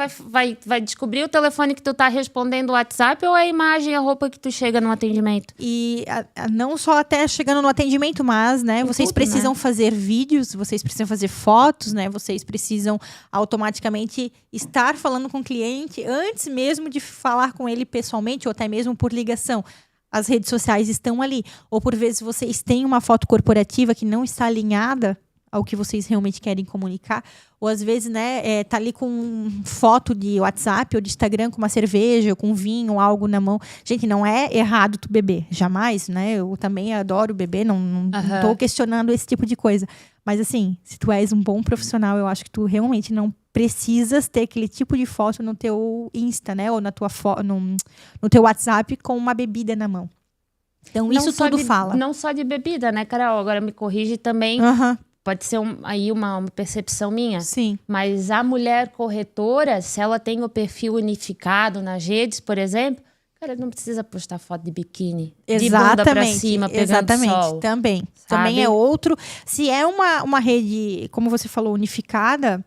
vai descobrir o telefone que tu tá respondendo o WhatsApp ou a imagem, a roupa que tu chega no atendimento? E não só até chegando no atendimento, mas, né, vocês precisam fazer vídeos, vocês precisam fazer fotos, né? Vocês precisam automaticamente estar falando com o cliente antes mesmo de falar com ele pessoalmente ou até mesmo por ligação. As redes sociais estão ali. Ou por vezes vocês têm uma foto corporativa que não está alinhada ao que vocês realmente querem comunicar. Ou às vezes, né, tá ali com foto de WhatsApp ou de Instagram com uma cerveja, com vinho, algo na mão. Gente, não é errado tu beber. Jamais, né? Eu também adoro beber, não tô questionando esse tipo de coisa. Mas assim, se tu és um bom profissional, eu acho que tu realmente não precisas ter aquele tipo de foto no teu Insta, né? Ou na tua no teu WhatsApp com uma bebida na mão. Então, isso tudo fala. Não só de bebida, né, Carol? Agora me corrige também. Pode ser aí uma percepção minha. Sim. Mas a mulher corretora, se ela tem o perfil unificado nas redes, por exemplo, cara, não precisa postar foto de biquíni. De bunda pra cima, pegando sol. Também. Sabe? Também é outro. Se é uma rede, como você falou, unificada,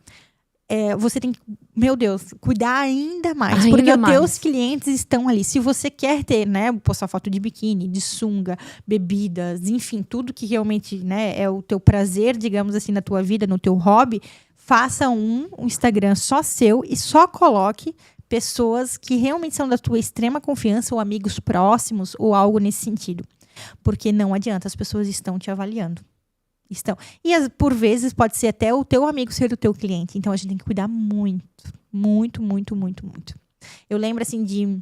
você tem que, meu Deus, cuidar ainda mais. Porque os teus clientes estão ali. Se você quer ter, né, postar foto de biquíni, de sunga, bebidas, enfim, tudo que realmente, né, é o teu prazer, digamos assim, na tua vida, no teu hobby, faça um Instagram só seu e só coloque pessoas que realmente são da tua extrema confiança ou amigos próximos ou algo nesse sentido. Porque não adianta, as pessoas estão te avaliando. E por vezes pode ser até o teu amigo ser o teu cliente. Então a gente tem que cuidar muito, muito, muito, muito, muito. Eu lembro assim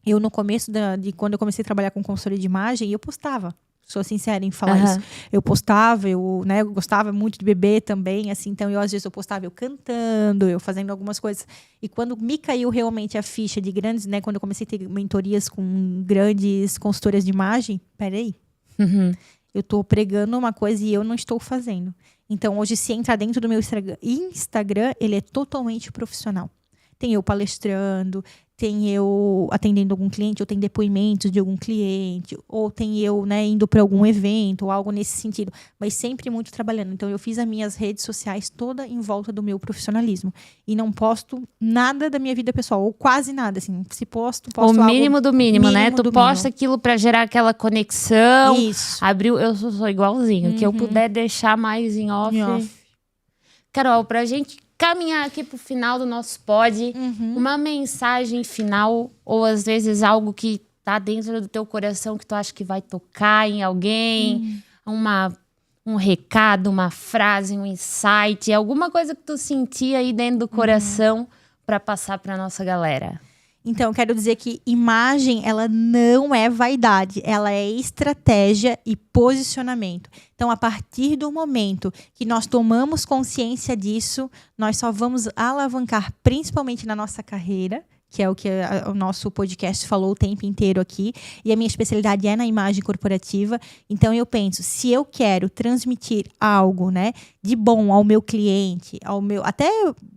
eu no começo de quando eu comecei a trabalhar com consultoria de imagem, eu postava. Sou sincera em falar isso. Eu postava, eu gostava muito de beber também, assim. Então às vezes eu postava eu cantando, eu fazendo algumas coisas. E quando me caiu realmente a ficha de grandes, né? Quando eu comecei a ter mentorias com grandes consultoras de imagem, peraí. Eu estou pregando uma coisa e eu não estou fazendo. Então, hoje, se entrar dentro do meu Instagram, ele é totalmente profissional. Tem eu palestrando, tem eu atendendo algum cliente, ou tem depoimentos de algum cliente, ou tem eu, né, indo para algum evento, ou algo nesse sentido. Mas sempre muito trabalhando. Então, eu fiz as minhas redes sociais toda em volta do meu profissionalismo. E não posto nada da minha vida pessoal, ou quase nada, assim. Se posto o mínimo algo, do mínimo, né? Tu posta aquilo para gerar aquela conexão. Isso. Eu sou igualzinho. Que eu puder deixar mais em off. Carol, pra gente caminhar aqui pro final do nosso pod, uma mensagem final, ou às vezes algo que tá dentro do teu coração que tu acha que vai tocar em alguém, um recado, uma frase, um insight, alguma coisa que tu sentia aí dentro do coração para passar pra nossa galera. Então, eu quero dizer que imagem, ela não é vaidade, ela é estratégia e posicionamento. Então, a partir do momento que nós tomamos consciência disso, nós só vamos alavancar, principalmente na nossa carreira, que é o que o nosso podcast falou o tempo inteiro aqui, e a minha especialidade é na imagem corporativa. Então eu penso, se eu quero transmitir algo, né, de bom ao meu cliente, até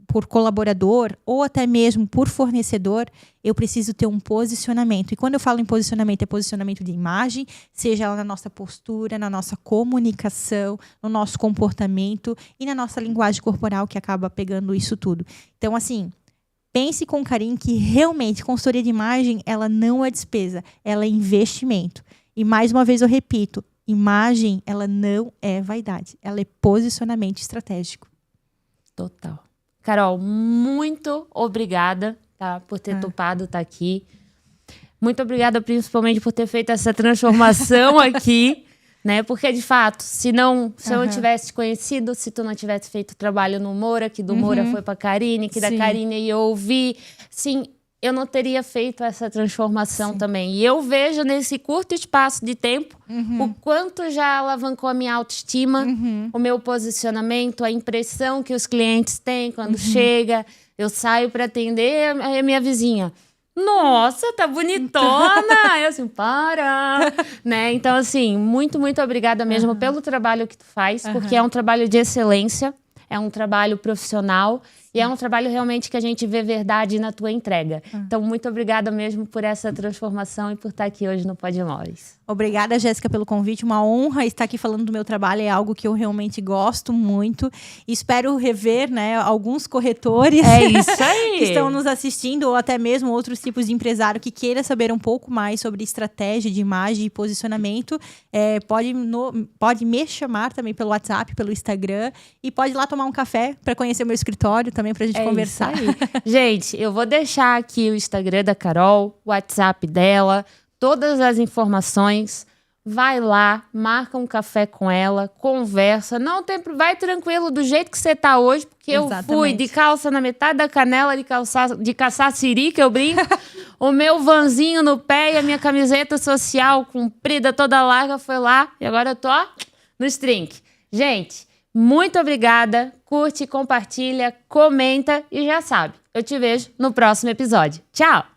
por colaborador ou até mesmo por fornecedor, eu preciso ter um posicionamento. E quando eu falo em posicionamento, é posicionamento de imagem, seja lá na nossa postura, na nossa comunicação, no nosso comportamento e na nossa linguagem corporal, que acaba pegando isso tudo. Então, assim, pense com carinho que realmente consultoria de imagem, ela não é despesa, ela é investimento. E mais uma vez eu repito, imagem, ela não é vaidade, ela é posicionamento estratégico. Total. Carol, muito obrigada, tá, por ter topado estar aqui. Muito obrigada, principalmente, por ter feito essa transformação aqui, né? Porque, de fato, se eu não tivesse te conhecido, se tu não tivesse feito trabalho no Moura, que do Moura foi pra Karine, que da Karine eu ouvi, sim, eu não teria feito essa transformação também. E eu vejo nesse curto espaço de tempo o quanto já alavancou a minha autoestima, o meu posicionamento, a impressão que os clientes têm quando chega. Eu saio para atender a minha vizinha. Nossa, tá bonitona! Eu assim, para! Né? Então, assim, muito, muito obrigada mesmo pelo trabalho que tu faz, porque é um trabalho de excelência, é um trabalho profissional e é um trabalho realmente que a gente vê verdade na tua entrega. Então, muito obrigada mesmo por essa transformação e por estar aqui hoje no Pod Imóveis. Obrigada, Jéssica, pelo convite. Uma honra estar aqui falando do meu trabalho. É algo que eu realmente gosto muito. Espero rever, né, alguns corretores que estão nos assistindo, ou até mesmo outros tipos de empresário que queira saber um pouco mais sobre estratégia de imagem e posicionamento. Pode me chamar também pelo WhatsApp, pelo Instagram, e pode ir lá tomar um café para conhecer o meu escritório também, para a gente conversar. Isso aí. Gente, eu vou deixar aqui o Instagram da Carol, o WhatsApp dela, todas as informações. Vai lá, marca um café com ela, conversa. Vai tranquilo do jeito que você tá hoje, porque eu fui de calça na metade da canela, de caçar siri, que eu brinco, o meu vanzinho no pé e a minha camiseta social comprida, toda larga, foi lá. E agora eu tô no Strink. Gente, muito obrigada. Curte, compartilha, comenta e já sabe, eu te vejo no próximo episódio. Tchau!